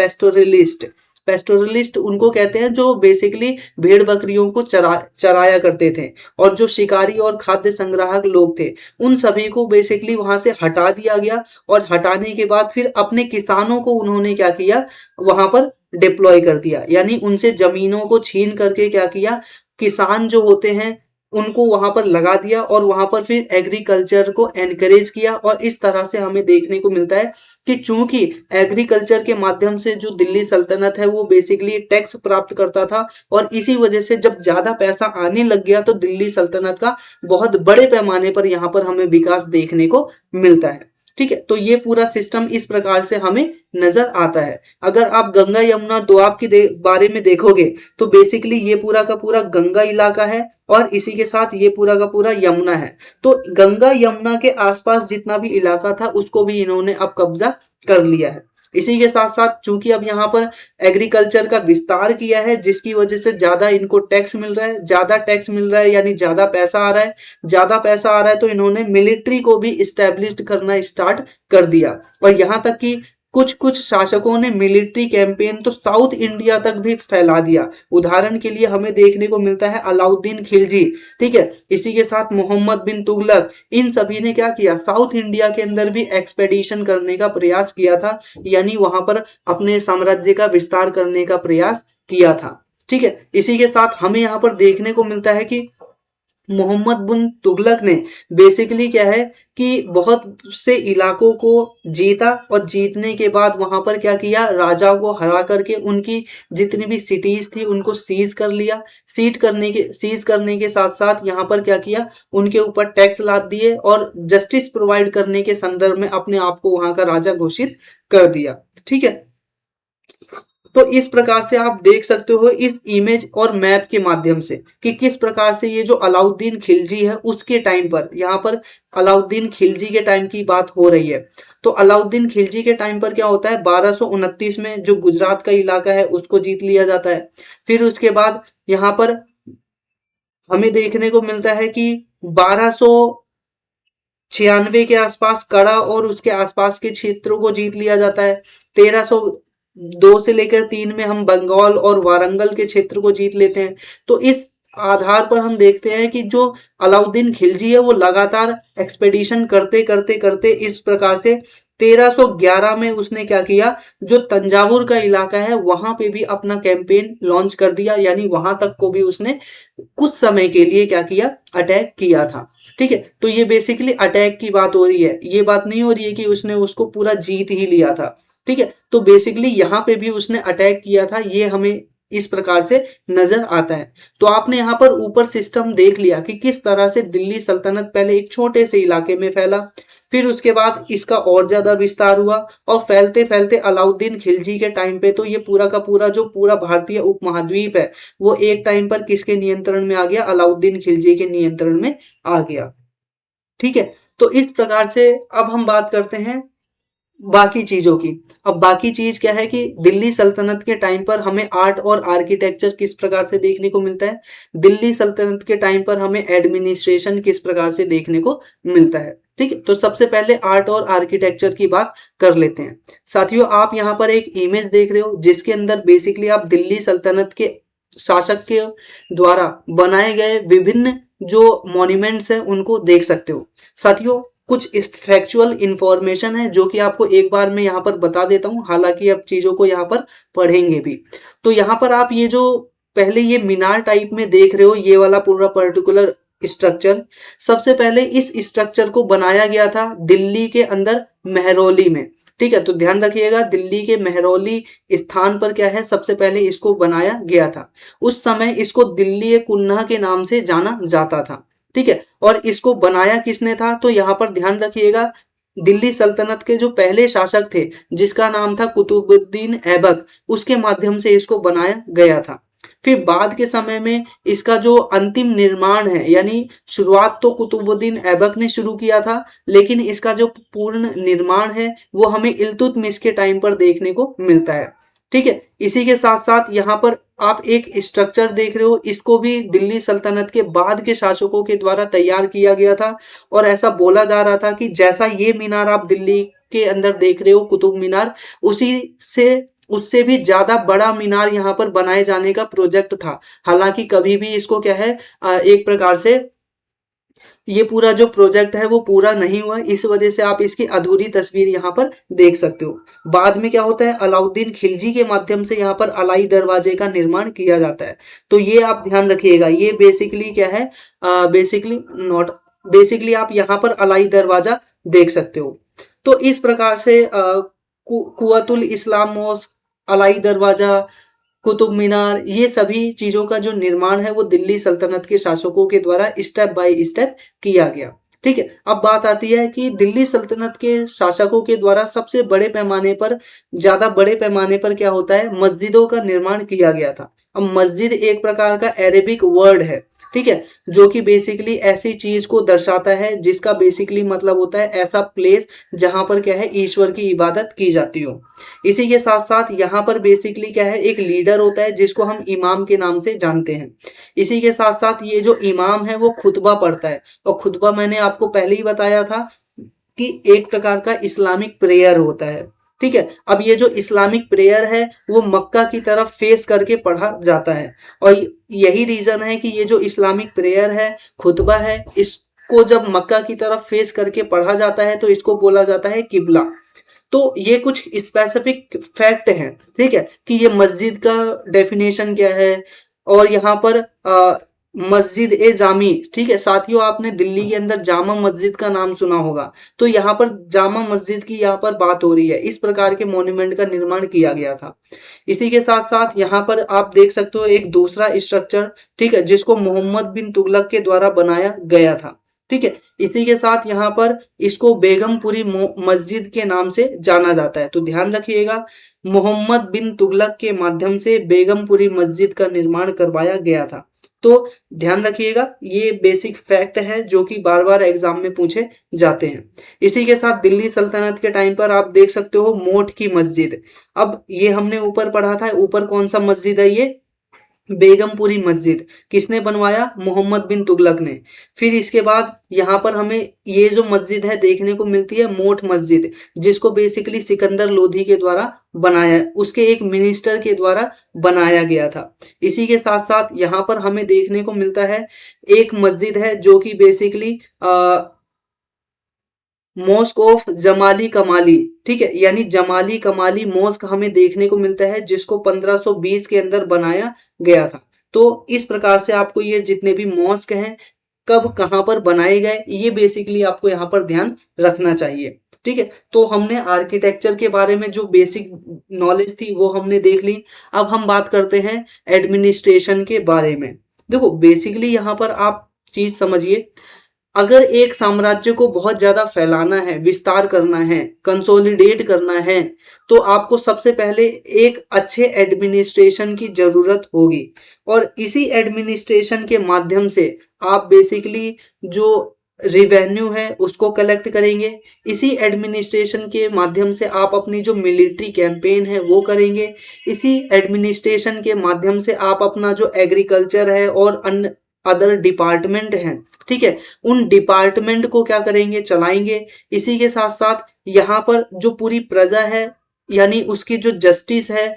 Speaker 1: पेस्टोरलिस्ट उनको कहते हैं, जो बेसिकली भेड़ बकरियों को चराया करते थे, और जो शिकारी और खाद्य संग्राहक लोग थे, उन सभी को बेसिकली वहां से हटा दिया गया। और हटाने के बाद फिर अपने किसानों को उन्होंने क्या किया, वहां पर डिप्लॉय कर दिया, यानी उनसे जमीनों को छीन करके क्या किया, किसान जो होते हैं उनको वहां पर लगा दिया, और वहां पर फिर एग्रीकल्चर को एनकरेज किया। और इस तरह से हमें देखने को मिलता है कि चूंकि एग्रीकल्चर के माध्यम से जो दिल्ली सल्तनत है वो बेसिकली टैक्स प्राप्त करता था, और इसी वजह से जब ज्यादा पैसा आने लग गया तो दिल्ली सल्तनत का बहुत बड़े पैमाने पर यहाँ पर हमें विकास देखने को मिलता है। ठीक है, तो ये पूरा सिस्टम इस प्रकार से हमें नजर आता है। अगर आप गंगा यमुना दोआब के बारे में देखोगे तो बेसिकली ये पूरा का पूरा गंगा इलाका है, और इसी के साथ ये पूरा का पूरा यमुना है। तो गंगा यमुना के आसपास जितना भी इलाका था उसको भी इन्होंने अब कब्जा कर लिया है। इसी के साथ साथ चूंकि अब यहाँ पर एग्रीकल्चर का विस्तार किया है, जिसकी वजह से ज्यादा इनको टैक्स मिल रहा है, ज्यादा टैक्स मिल रहा है यानी ज्यादा पैसा आ रहा है, ज्यादा पैसा आ रहा है तो इन्होंने मिलिट्री को भी इस्टेब्लिश करना स्टार्ट कर दिया। और यहाँ तक कि कुछ कुछ शासकों ने मिलिट्री कैंपेन तो साउथ इंडिया तक भी फैला दिया। उदाहरण के लिए हमें देखने को मिलता है अलाउद्दीन खिलजी, ठीक है, इसी के साथ मोहम्मद बिन तुगलक, इन सभी ने क्या किया, साउथ इंडिया के अंदर भी एक्सपेडिशन करने का प्रयास किया था, यानी वहां पर अपने साम्राज्य का विस्तार करने का प्रयास किया था। ठीक है, इसी के साथ हमें यहाँ पर देखने को मिलता है कि मोहम्मद बिन तुगलक ने बेसिकली क्या है कि बहुत से इलाकों को जीता और जीतने के बाद वहां पर क्या किया, राजाओं को हरा करके उनकी जितनी भी सिटीज थी उनको सीज कर लिया। सीज करने के साथ साथ यहाँ पर क्या किया, उनके ऊपर टैक्स लाद दिए और जस्टिस प्रोवाइड करने के संदर्भ में अपने आप को वहां का राजा घोषित कर दिया। ठीक है, तो इस प्रकार से आप देख सकते हो इस इमेज और मैप के माध्यम से कि किस प्रकार से ये जो अलाउद्दीन खिलजी है उसके टाइम पर, यहाँ पर अलाउद्दीन खिलजी के टाइम की बात हो रही है। तो अलाउद्दीन खिलजी के टाइम पर क्या होता है, 1229 में जो गुजरात का इलाका है उसको जीत लिया जाता है। फिर उसके बाद यहाँ पर हमें देखने को मिलता है कि 1296 के आसपास कड़ा और उसके आसपास के क्षेत्रों को जीत लिया जाता है। 1302 से लेकर 3 में हम बंगाल और वारंगल के क्षेत्र को जीत लेते हैं। तो इस आधार पर हम देखते हैं कि जो अलाउद्दीन खिलजी है वो लगातार एक्सपेडिशन करते करते करते इस प्रकार से 1311 में उसने क्या किया, जो तंजावुर का इलाका है वहां पे भी अपना कैंपेन लॉन्च कर दिया, यानी वहां तक को भी उसने कुछ समय के लिए क्या किया, अटैक किया था। ठीक है, तो ये बेसिकली अटैक की बात हो रही है, ये बात नहीं हो रही है कि उसने उसको पूरा जीत ही लिया था। ठीक है, तो बेसिकली यहाँ पे भी उसने अटैक किया था, ये हमें इस प्रकार से नजर आता है। तो आपने यहाँ पर ऊपर सिस्टम देख लिया कि किस तरह से दिल्ली सल्तनत पहले एक छोटे से इलाके में फैला, फिर उसके बाद इसका और ज्यादा विस्तार हुआ और फैलते फैलते अलाउद्दीन खिलजी के टाइम पे तो ये पूरा का पूरा जो पूरा भारतीय उपमहाद्वीप है वो एक टाइम पर किसके नियंत्रण में आ गया, अलाउद्दीन खिलजी के नियंत्रण में आ गया। ठीक है, तो इस प्रकार से अब हम बात करते हैं बाकी चीजों की। अब बाकी चीज क्या है कि दिल्ली सल्तनत के टाइम पर हमें आर्ट और आर्किटेक्चर किस प्रकार से देखने को मिलता है, दिल्ली सल्तनत के टाइम पर हमें एडमिनिस्ट्रेशन किस प्रकार से देखने को मिलता है। ठीक है, तो सबसे पहले आर्ट और आर्किटेक्चर की बात कर लेते हैं। साथियों, आप यहाँ पर एक इमेज देख रहे हो जिसके अंदर बेसिकली आप दिल्ली सल्तनत के शासक के द्वारा बनाए गए विभिन्न जो मॉन्यूमेंट्स हैं उनको देख सकते हो। साथियों, कुछ फैक्चुअल इंफॉर्मेशन है जो कि आपको एक बार मैं यहाँ पर बता देता हूँ, हालांकि अब चीजों को यहाँ पर पढ़ेंगे भी। तो यहाँ पर आप ये जो पहले ये मीनार टाइप में देख रहे हो, ये वाला पूरा पर्टिकुलर स्ट्रक्चर, सबसे पहले इस स्ट्रक्चर को बनाया गया था दिल्ली के अंदर मेहरौली में। ठीक है, तो ध्यान रखिएगा दिल्ली के मेहरौली स्थान पर क्या है, सबसे पहले इसको बनाया गया था। उस समय इसको दिल्ली कुन्हा के नाम से जाना जाता था। ठीक है, और इसको बनाया किसने था, तो यहाँ पर ध्यान रखिएगा दिल्ली सल्तनत के जो पहले शासक थे जिसका नाम था कुतुबुद्दीन ऐबक, उसके माध्यम से इसको बनाया गया था। फिर बाद के समय में इसका जो अंतिम निर्माण है, यानी शुरुआत तो कुतुबुद्दीन ऐबक ने शुरू किया था, लेकिन इसका जो पूर्ण निर्माण है वो हमें इल्तुतमिश के टाइम पर देखने को मिलता है। ठीक है, इसी के साथ साथ यहाँ पर आप एक स्ट्रक्चर देख रहे हो, इसको भी दिल्ली सल्तनत के बाद के शासकों के द्वारा तैयार किया गया था और ऐसा बोला जा रहा था कि जैसा ये मीनार आप दिल्ली के अंदर देख रहे हो कुतुब मीनार, उसी से उससे भी ज्यादा बड़ा मीनार यहाँ पर बनाए जाने का प्रोजेक्ट था। हालांकि कभी भी इसको क्या है एक प्रकार से ये पूरा जो प्रोजेक्ट है वो पूरा नहीं हुआ, इस वजह से आप इसकी अधूरी तस्वीर यहाँ पर देख सकते हो। बाद में क्या होता है, अलाउद्दीन खिलजी के माध्यम से यहाँ पर अलाई दरवाजे का निर्माण किया जाता है। तो ये आप ध्यान रखिएगा, ये बेसिकली क्या है, बेसिकली आप यहाँ पर अलाई दरवाजा देख सकते हो। तो इस प्रकार से कुवतुल इस्लाम मॉस्क, अलाई दरवाजा, कुतुब मीनार, ये सभी चीजों का जो निर्माण है वो दिल्ली सल्तनत के शासकों के द्वारा स्टेप बाय स्टेप किया गया। ठीक है, अब बात आती है कि दिल्ली सल्तनत के शासकों के द्वारा सबसे बड़े पैमाने पर, ज्यादा बड़े पैमाने पर क्या होता है, मस्जिदों का निर्माण किया गया था। अब मस्जिद एक प्रकार का अरेबिक वर्ड है, ठीक है, जो कि बेसिकली ऐसी चीज को दर्शाता है जिसका बेसिकली मतलब होता है ऐसा प्लेस जहां पर क्या है ईश्वर की इबादत की जाती हो। इसी के साथ साथ यहाँ पर बेसिकली क्या है, एक लीडर होता है जिसको हम इमाम के नाम से जानते हैं। इसी के साथ साथ ये जो इमाम है वो खुतबा पढ़ता है, और खुतबा मैंने आपको पहले ही बताया था कि एक प्रकार का इस्लामिक प्रेयर होता है। ठीक है, अब ये जो इस्लामिक प्रेयर है वो मक्का की तरफ फेस करके पढ़ा जाता है, और यही रीजन है कि ये जो इस्लामिक प्रेयर है, खुतबा है, इसको जब मक्का की तरफ फेस करके पढ़ा जाता है तो इसको बोला जाता है किबला। तो ये कुछ स्पेसिफिक फैक्ट हैं, ठीक है, कि ये मस्जिद का डेफिनेशन क्या है, और यहाँ पर मस्जिद ए जामी, ठीक है साथियों, आपने दिल्ली के अंदर जामा मस्जिद का नाम सुना होगा, तो यहाँ पर जामा मस्जिद की यहाँ पर बात हो रही है। इस प्रकार के मॉन्यूमेंट का निर्माण किया गया था। इसी के साथ साथ यहाँ पर आप देख सकते हो एक दूसरा स्ट्रक्चर, ठीक है, जिसको मोहम्मद बिन तुगलक के द्वारा बनाया गया था। ठीक है, इसी के साथ यहाँ पर इसको बेगमपुरी मस्जिद के नाम से जाना जाता है। तो ध्यान रखिएगा, मोहम्मद बिन तुगलक के माध्यम से बेगमपुरी मस्जिद का निर्माण करवाया गया था। तो ध्यान रखिएगा, ये बेसिक फैक्ट है जो कि बार बार एग्जाम में पूछे जाते हैं। इसी के साथ दिल्ली सल्तनत के टाइम पर आप देख सकते हो मोठ की मस्जिद। अब ये हमने ऊपर पढ़ा था, ऊपर कौन सा मस्जिद है, ये बेगमपुरी मस्जिद किसने बनवाया, मोहम्मद बिन तुगलक ने। फिर इसके बाद यहाँ पर हमें ये जो मस्जिद है देखने को मिलती है मोठ मस्जिद, जिसको बेसिकली सिकंदर लोधी के द्वारा बनाया, उसके एक मिनिस्टर के द्वारा बनाया गया था। इसी के साथ साथ यहाँ पर हमें देखने को मिलता है एक मस्जिद है जो कि बेसिकली मॉस्क ऑफ जमाली कमाली, ठीक है, यानी जमाली कमाली मॉस्क हमें देखने को मिलता है, जिसको 1520 के अंदर बनाया गया था। तो इस प्रकार से आपको ये जितने भी मॉस्क हैं कब कहाँ पर बनाए गए, ये बेसिकली आपको यहाँ पर ध्यान रखना चाहिए। ठीक है, तो हमने आर्किटेक्चर के बारे में जो बेसिक नॉलेज थी वो हमने देख ली। अब हम बात करते हैं एडमिनिस्ट्रेशन के बारे में। देखो बेसिकली यहाँ पर आप चीज समझिए, अगर एक साम्राज्य को बहुत ज्यादा फैलाना है, विस्तार करना है, कंसोलिडेट करना है, तो आपको सबसे पहले एक अच्छे एडमिनिस्ट्रेशन की जरूरत होगी। और इसी एडमिनिस्ट्रेशन के माध्यम से आप बेसिकली जो रिवेन्यू है उसको कलेक्ट करेंगे। इसी एडमिनिस्ट्रेशन के माध्यम से आप अपनी जो मिलिट्री कैंपेन है वो करेंगे। इसी एडमिनिस्ट्रेशन के माध्यम से आप अपना जो एग्रीकल्चर है और अन्य अदर डिपार्टमेंट हैं, ठीक है, उन डिपार्टमेंट को क्या करेंगे, चलाएंगे। इसी के साथ साथ यहाँ पर जो पूरी प्रजा है यानी उसकी जो जस्टिस है,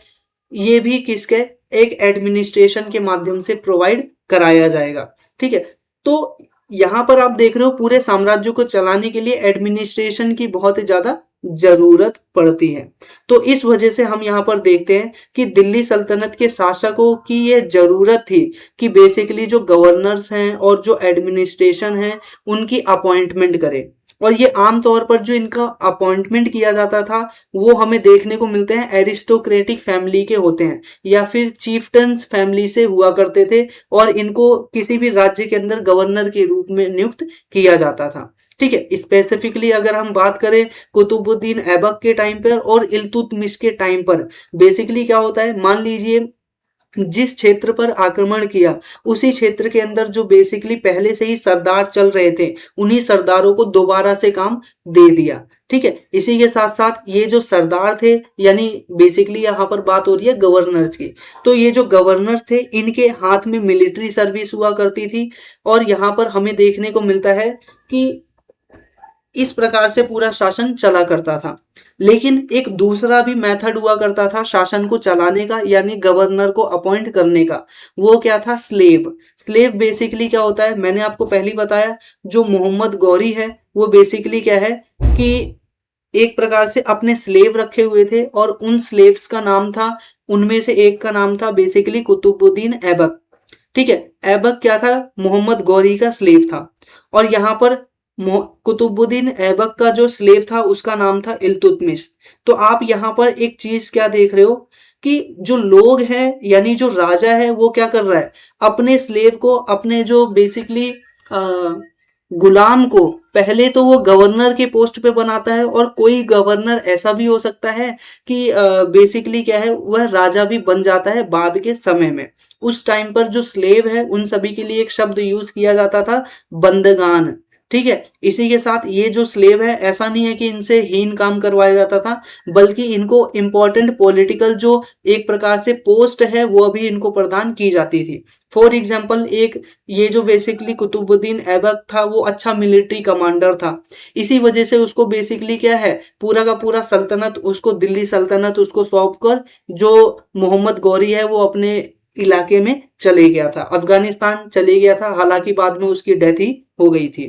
Speaker 1: ये भी किसके, एक एडमिनिस्ट्रेशन के माध्यम से प्रोवाइड कराया जाएगा। ठीक है, तो यहाँ पर आप देख रहे हो पूरे साम्राज्य को चलाने के लिए एडमिनिस्ट्रेशन की बहुत ही ज्यादा जरूरत पड़ती है। तो इस वजह से हम यहाँ पर देखते हैं कि दिल्ली सल्तनत के शासकों की ये जरूरत थी कि बेसिकली जो गवर्नर्स हैं और जो एडमिनिस्ट्रेशन है उनकी अपॉइंटमेंट करें। और ये आमतौर पर जो इनका अपॉइंटमेंट किया जाता था वो हमें देखने को मिलते हैं एरिस्टोक्रेटिक फैमिली के होते हैं या फिर चीफ्टन्स फैमिली से हुआ करते थे, और इनको किसी भी राज्य के अंदर गवर्नर के रूप में नियुक्त किया जाता था। ठीक है, स्पेसिफिकली अगर हम बात करें कुतुबुद्दीन ऐबक के टाइम पर और इल्तुतमिश के टाइम पर, बेसिकली क्या होता है, मान लीजिए जिस क्षेत्र पर आक्रमण किया उसी क्षेत्र के अंदर जो बेसिकली पहले से ही सरदार चल रहे थे उन्हीं सरदारों को दोबारा से काम दे दिया। ठीक है, इसी के साथ साथ ये जो सरदार थे यानी बेसिकली यहाँ पर बात हो रही है गवर्नर्स की, तो ये जो गवर्नर थे इनके हाथ में मिलिट्री सर्विस हुआ करती थी। और यहाँ पर हमें देखने को मिलता है कि इस प्रकार से पूरा शासन चला करता था। लेकिन एक दूसरा भी मेथड हुआ करता था शासन को चलाने का यानी गवर्नर को अपॉइंट करने का, वो क्या था, स्लेव। स्लेव बेसिकली क्या होता है, मैंने आपको पहले बताया, जो मोहम्मद गौरी है वो बेसिकली क्या है कि एक प्रकार से अपने स्लेव रखे हुए थे और उन स्लेव्स का नाम था, उनमें से एक का नाम था बेसिकली कुतुबुद्दीन ऐबक। ठीक है, ऐबक क्या था, मोहम्मद गौरी का स्लेव था। और यहाँ पर कुतुबुद्दीन ऐबक का जो स्लेव था उसका नाम था इल्तुतमिश। तो आप यहाँ पर एक चीज क्या देख रहे हो कि जो लोग हैं यानी जो राजा है वो क्या कर रहा है, अपने स्लेव को, अपने जो बेसिकली गुलाम को पहले तो वो गवर्नर के पोस्ट पे बनाता है, और कोई गवर्नर ऐसा भी हो सकता है कि बेसिकली क्या है, वह राजा भी बन जाता है बाद के समय में। उस टाइम पर जो स्लेव है उन सभी के लिए एक शब्द यूज किया जाता था, बंदगान। ठीक है, इसी के साथ ये जो स्लेव है ऐसा नहीं है कि इनसे हीन काम करवाया जाता था, बल्कि इनको इंपॉर्टेंट पॉलिटिकल जो एक प्रकार से पोस्ट है वो भी इनको प्रदान की जाती थी। फॉर एग्जाम्पल, एक ये जो बेसिकली कुतुबुद्दीन ऐबक था वो अच्छा मिलिट्री कमांडर था, इसी वजह से उसको बेसिकली क्या है, पूरा का पूरा सल्तनत उसको, दिल्ली सल्तनत उसको सौंप कर जो मोहम्मद गौरी है वो अपने इलाके में चले गया था, अफगानिस्तान चले गया था। हालांकि बाद में उसकी डेथ ही हो गई थी।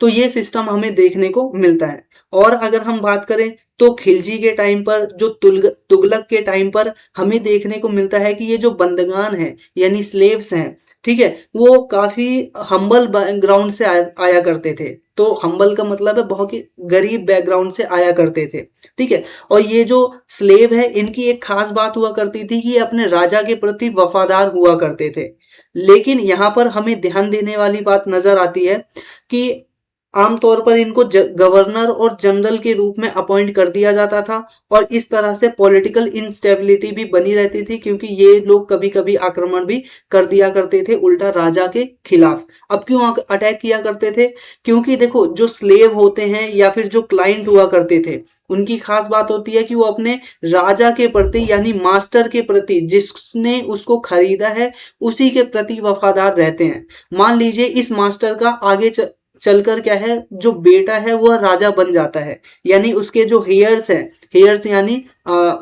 Speaker 1: तो ये सिस्टम हमें देखने को मिलता है। और अगर हम बात करें तो खिलजी के टाइम पर, जो तुगलक के टाइम पर हमें देखने को मिलता है कि ये जो बंदगान है यानी स्लेव्स हैं, ठीक है, वो काफी हम्बल बैकग्राउंड से आया करते थे। तो हम्बल का मतलब है बहुत ही गरीब बैकग्राउंड से आया करते थे, ठीक है। और ये जो स्लेव है इनकी एक खास बात हुआ करती थी कि ये अपने राजा के प्रति वफादार हुआ करते थे। लेकिन यहाँ पर हमें ध्यान देने वाली बात नजर आती है कि आमतौर पर इनको गवर्नर और जनरल के रूप में अपॉइंट कर दिया जाता था, और इस तरह से पॉलिटिकल इंस्टेबिलिटी भी बनी रहती थी, क्योंकि ये लोग कभी कभी आक्रमण भी कर दिया करते थे उल्टा राजा के खिलाफ। अब क्यों अटैक किया करते थे? क्योंकि देखो, जो स्लेव होते हैं या फिर जो क्लाइंट हुआ करते थे, उनकी खास बात होती है कि वो अपने राजा के प्रति यानी मास्टर के प्रति, जिसने उसको खरीदा है, उसी के प्रति वफादार रहते हैं। मान लीजिए इस मास्टर का आगे चलकर क्या है, जो बेटा है वह राजा बन जाता है, यानी उसके जो हेयर्स हैं, हेयर्स यानी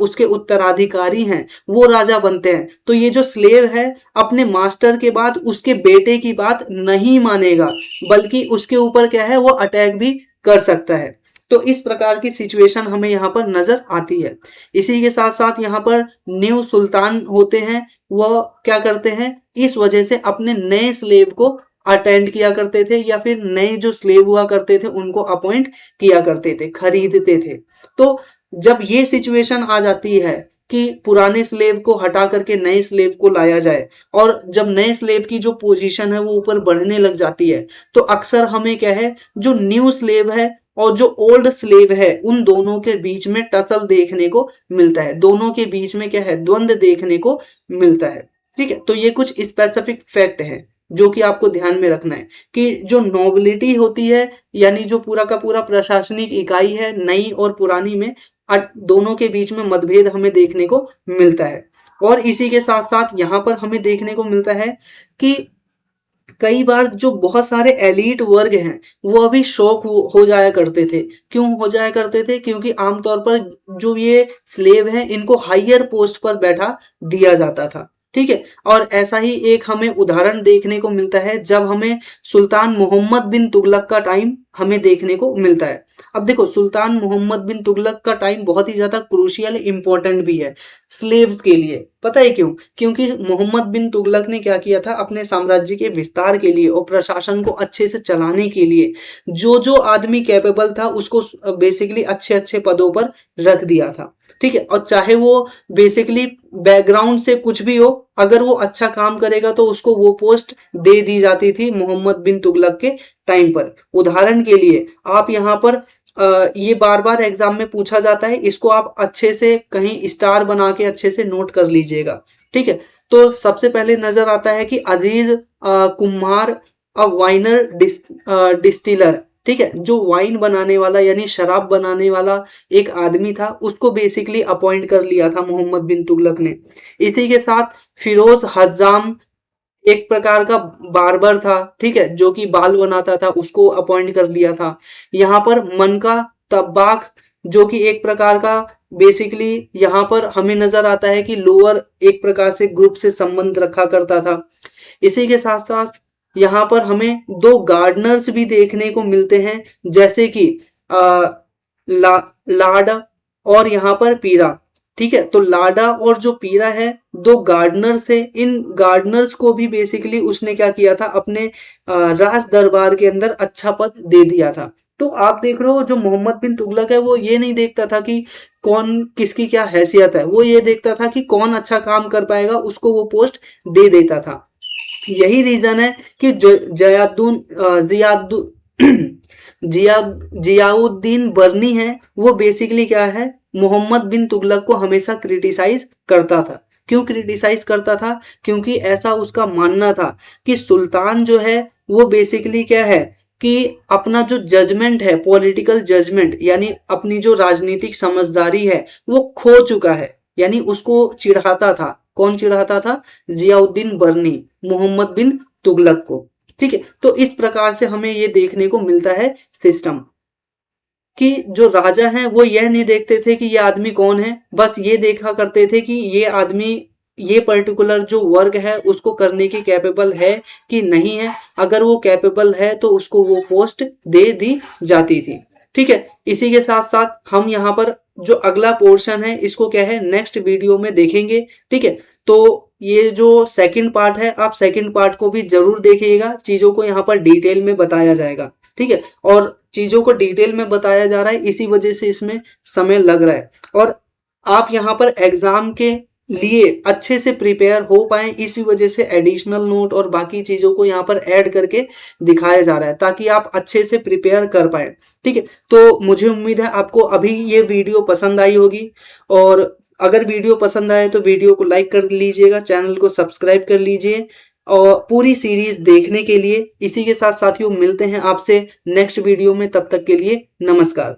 Speaker 1: उसके उत्तराधिकारी हैं, वो राजा बनते हैं। तो ये जो स्लेव है अपने मास्टर के बाद उसके बेटे की बात नहीं मानेगा, बल्कि उसके ऊपर क्या है, वो अटैक भी कर सकता है। तो इस प्रकार की सिचुएशन हमें यहाँ पर नजर आती है। इसी के साथ साथ यहाँ पर न्यू सुल्तान होते हैं, वह क्या करते हैं, इस वजह से अपने नए स्लेव को अटेंड किया करते थे, या फिर नए जो स्लेव हुआ करते थे उनको अपॉइंट किया करते थे, खरीदते थे। तो जब ये सिचुएशन आ जाती है कि पुराने स्लेव को हटा करके नए स्लेव को लाया जाए, और जब नए स्लेव की जो पोजीशन है वो ऊपर बढ़ने लग जाती है, तो अक्सर हमें क्या है, जो न्यू स्लेव है और जो ओल्ड स्लेव है, उन दोनों के बीच में टसल देखने को मिलता है, दोनों के बीच में क्या है, द्वंद्व देखने को मिलता है, ठीक है। तो ये कुछ स्पेसिफिक फैक्ट है जो कि आपको ध्यान में रखना है कि जो नोबिलिटी होती है, यानी जो पूरा का पूरा प्रशासनिक इकाई है, नई और पुरानी में दोनों के बीच में मतभेद हमें देखने को मिलता है। और इसी के साथ साथ यहाँ पर हमें देखने को मिलता है कि कई बार जो बहुत सारे एलीट वर्ग हैं वो अभी शौक हो जाया करते थे। क्यों हो जाया करते थे? क्योंकि आमतौर पर जो ये स्लेव हैं इनको हायर पोस्ट पर बैठा दिया जाता था, ठीक है। और ऐसा ही एक हमें उदाहरण देखने को मिलता है जब हमें सुल्तान मोहम्मद बिन तुगलक का टाइम हमें देखने को मिलता है। अब देखो, सुल्तान मोहम्मद बिन तुगलक का टाइम बहुत ही ज्यादा क्रूशियल इंपॉर्टेंट भी है स्लेव्स के लिए। पता है क्यों? क्योंकि मोहम्मद बिन तुगलक ने क्या किया था, अपने साम्राज्य के विस्तार के लिए और प्रशासन को अच्छे से चलाने के लिए जो जो आदमी कैपेबल था उसको बेसिकली अच्छे अच्छे पदों पर रख दिया था, ठीक है। और चाहे वो बेसिकली बैकग्राउंड से कुछ भी हो, अगर वो अच्छा काम करेगा तो उसको वो पोस्ट दे दी जाती थी मोहम्मद बिन तुगलक के टाइम पर। उदाहरण के लिए आप यहाँ पर ये बार बार एग्जाम में पूछा जाता है, इसको आप अच्छे से कहीं स्टार बना के अच्छे से नोट कर लीजिएगा, ठीक है। तो सबसे पहले नजर आता है कि अजीज कुम्हार वाइनर डिस्टिलर, ठीक है, जो वाइन बनाने वाला यानी शराब बनाने वाला एक आदमी था, उसको बेसिकली अपॉइंट कर लिया था मोहम्मद बिन तुगलक ने। इसी के साथ फिरोज हज्जाम एक प्रकार का बार्बर था, ठीक है, जो कि बाल बनाता था, उसको अपॉइंट कर लिया था। यहाँ पर मनका तब्बाक, जो कि एक प्रकार का बेसिकली यहाँ पर हमें नजर आता है कि लोअर एक प्रकार से ग्रुप से संबंध रखा करता था। इसी के साथ साथ यहाँ पर हमें दो गार्डनर्स भी देखने को मिलते हैं, जैसे कि लाडा और यहाँ पर पीरा, ठीक है। तो लाडा और जो पीरा है दो गार्डनर्स है, इन गार्डनर्स को भी बेसिकली उसने क्या किया था, अपने राज दरबार के अंदर अच्छा पद दे दिया था। तो आप देख रहे हो जो मोहम्मद बिन तुगलक है वो ये नहीं देखता था कि कौन किसकी क्या हैसियत है, वो ये देखता था कि कौन अच्छा काम कर पाएगा उसको वो पोस्ट दे देता था। यही रीजन है कि जियाउद्दीन बर्नी है, वो बेसिकली क्या है, मोहम्मद बिन तुगलक को हमेशा क्रिटिसाइज करता था। क्यों क्रिटिसाइज करता था? क्योंकि ऐसा उसका मानना था कि सुल्तान जो है वो बेसिकली क्या है कि अपना जो जजमेंट है, पॉलिटिकल जजमेंट यानी अपनी जो राजनीतिक समझदारी है वो खो चुका है, यानी उसको चिढ़ाता था। कौन चिढ़ाता था? जियाउद्दीन बर्नी मोहम्मद बिन तुगलक को, ठीक है। तो इस प्रकार से हमें ये देखने को मिलता है सिस्टम कि जो राजा हैं वो यह नहीं देखते थे कि ये आदमी कौन है, बस ये देखा करते थे कि ये आदमी ये पर्टिकुलर जो वर्क है उसको करने की कैपेबल है कि नहीं है। अगर वो कैपेबल है तो उसको वो पोस्ट दे दी जाती थी। ठीक है, इसी के साथ साथ हम यहाँ पर जो अगला पोर्शन है इसको क्या है नेक्स्ट वीडियो में देखेंगे। ठीक है, तो ये जो सेकंड पार्ट है आप सेकंड पार्ट को भी जरूर देखिएगा, चीजों को यहाँ पर डिटेल में बताया जाएगा। ठीक है, और चीजों को डिटेल में बताया जा रहा है इसी वजह से इसमें समय लग रहा है, और आप यहाँ पर एग्जाम के लिए अच्छे से प्रिपेयर हो पाए इसी वजह से एडिशनल नोट और बाकी चीजों को यहाँ पर ऐड करके दिखाया जा रहा है ताकि आप अच्छे से प्रिपेयर कर पाए। ठीक है, तो मुझे उम्मीद है आपको अभी ये वीडियो पसंद आई होगी, और अगर वीडियो पसंद आए तो वीडियो को लाइक कर लीजिएगा, चैनल को सब्सक्राइब कर लीजिए और पूरी सीरीज देखने के लिए। इसी के साथ साथियों मिलते हैं आपसे नेक्स्ट वीडियो में, तब तक के लिए नमस्कार।